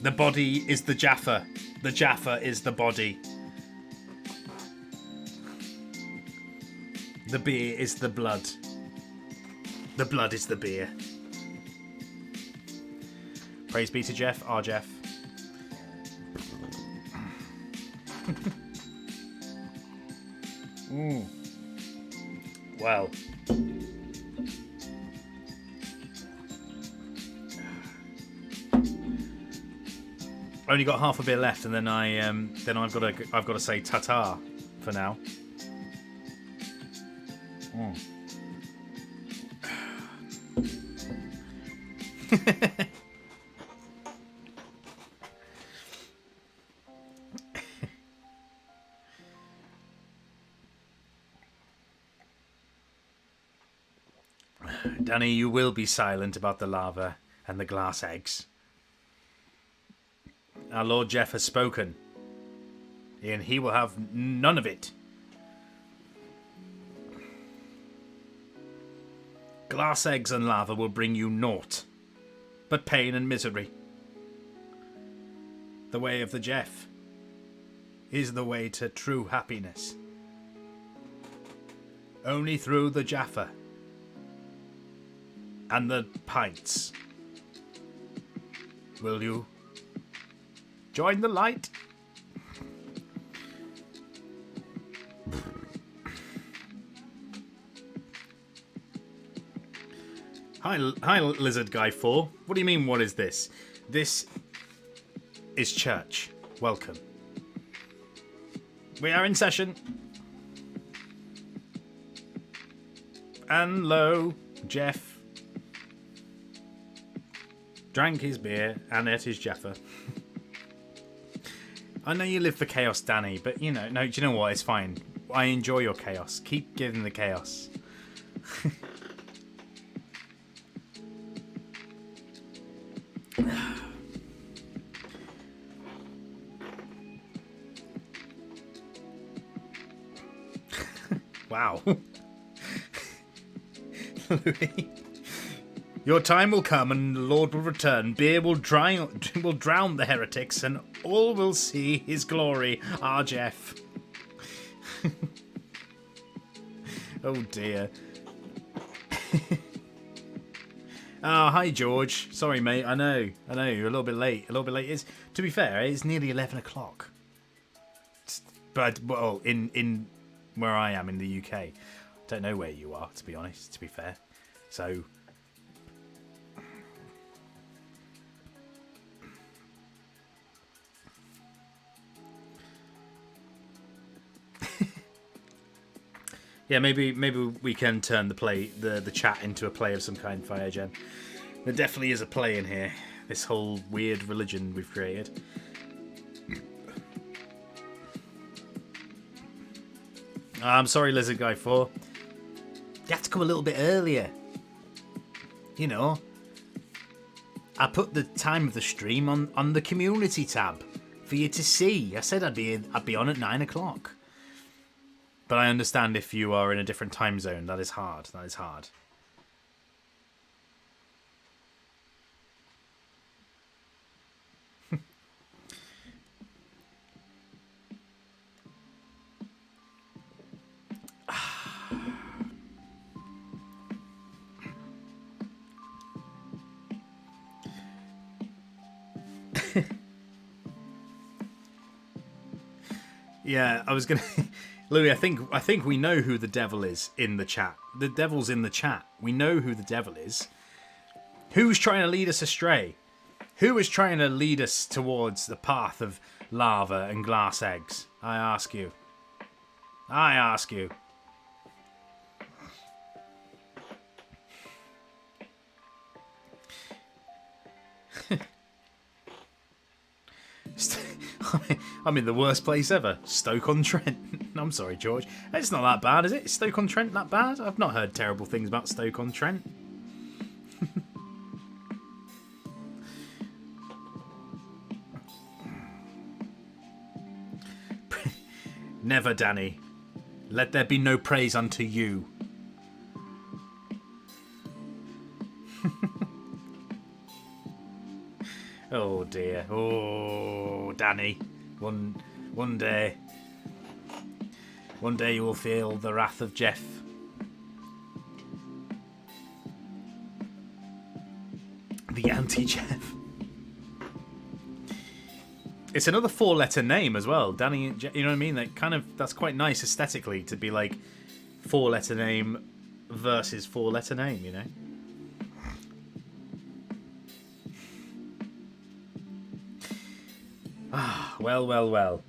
The body is the Jaffa. The Jaffa is the body. The beer is the blood. The blood is the beer. Praise be to Jeff, our Jeff. Well. Only got half a beer left, and then I've got to say ta-ta for now. Danny, you will be silent about the lava and the glass eggs. Our Lord Jeff has spoken, and he will have none of it. Glass eggs and lava will bring you naught but pain and misery. The way of the Jeff is the way to true happiness. Only through the Jaffa and the pints will you join the light. Hi, Lizard Guy 4. What do you mean, what is this? This is church. Welcome. We are in session. And lo, Jeff drank his beer and ate his Jaffa. I know you live for chaos, Danny, but you know, no, do you know what? It's fine. I enjoy your chaos. Keep giving the chaos. Wow. Louis, Your time will come and the Lord will return. Beer will drown the heretics and all will see his glory. Ah, Jeff. Oh, dear. Oh, hi, George. Sorry, mate. I know. You're a little bit late. To be fair, it's nearly 11 o'clock. But, well, in where I am in the UK. I don't know where you are, to be honest, to be fair. So... yeah, maybe we can turn the chat into a play of some kind, FireGen. There definitely is a play in here. This whole weird religion we've created. I'm sorry, Lizard Guy 4. You have to come a little bit earlier. You know. I put the time of the stream on the community tab for you to see. I said I'd be on at 9 o'clock. But I understand if you are in a different time zone. That is hard. That is hard. Yeah, I was gonna, Louis. I think we know who the devil is in the chat. The devil's in the chat. We know who the devil is. Who's trying to lead us astray? Who is trying to lead us towards the path of lava and glass eggs? I ask you. I ask you. I'm in the worst place ever. Stoke-on-Trent. I'm sorry, George. It's not that bad, is it? Is Stoke-on-Trent that bad? I've not heard terrible things about Stoke-on-Trent. Never, Danny. Let there be no praise unto you. Oh dear. Oh, Danny. One day you will feel the wrath of Jeff. The anti-Jeff. It's another 4-letter name as well, Danny. You know what I mean? That's quite nice aesthetically to be like 4-letter name versus 4-letter name. You know. Ah, well.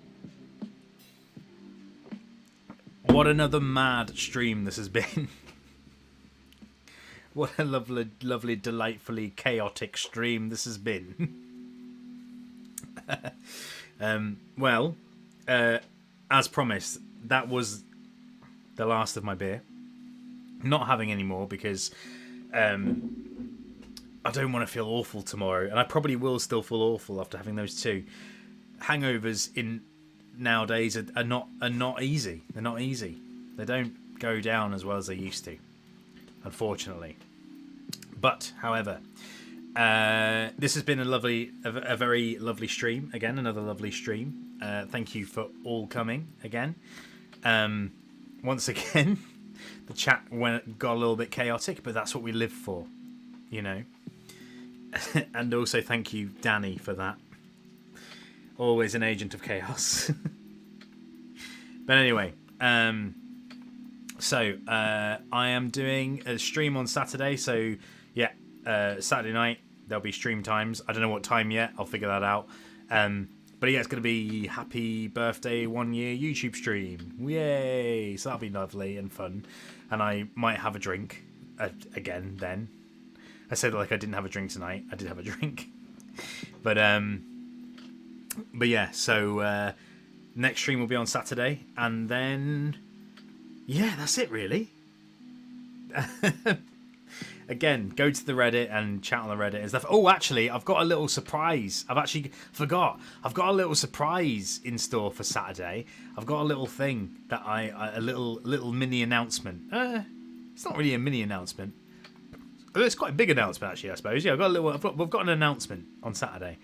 What another mad stream this has been. What a lovely, delightfully chaotic stream this has been. As promised, that was the last of my beer. Not having any more because I don't want to feel awful tomorrow, and I probably will still feel awful after having those two. Hangovers in nowadays are not easy. They're not easy. They don't go down as well as they used to, unfortunately. But however, this has been a very lovely stream. Again, another lovely stream. Thank you for all coming again. Once again, the chat got a little bit chaotic, but that's what we live for, you know. And also thank you, Danny, for that. Always an agent of chaos. But anyway, so I am doing a stream on Saturday. So yeah, Saturday night there'll be stream times. I don't know what time yet. I'll figure that out. But yeah, it's going to be happy birthday 1 year YouTube stream. Yay! So that'll be lovely and fun. And I might have a drink again then. I said like I didn't have a drink tonight. I did have a drink. But yeah, so next stream will be on Saturday, and then yeah, that's it really. Again, go to the Reddit and chat on the Reddit and stuff. Oh, actually, I've got a little surprise. I've actually forgot. I've got a little surprise in store for Saturday. I've got a little thing that a little mini announcement. It's not really a mini announcement. it's quite a big announcement, actually, I suppose. Yeah, we've got an announcement on Saturday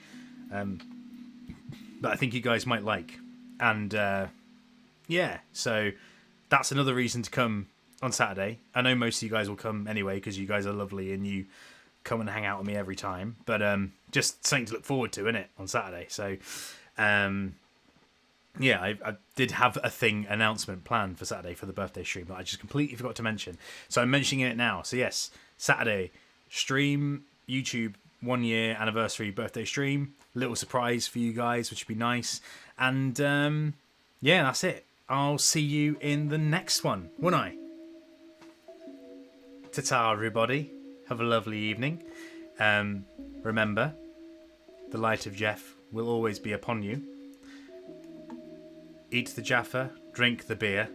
that I think you guys might like. And, yeah, so that's another reason to come on Saturday. I know most of you guys will come anyway because you guys are lovely and you come and hang out with me every time. But just something to look forward to, innit, on Saturday. So, yeah, I did have a announcement planned for Saturday for the birthday stream that I just completely forgot to mention. So I'm mentioning it now. So yes, Saturday, stream, YouTube 1 year anniversary birthday stream. Little surprise for you guys, which would be nice. And yeah, that's it. I'll see you in the next one, won't I? Ta-ta, everybody. Have a lovely evening. Remember, the light of Jeff will always be upon you. Eat the Jaffa, drink the beer,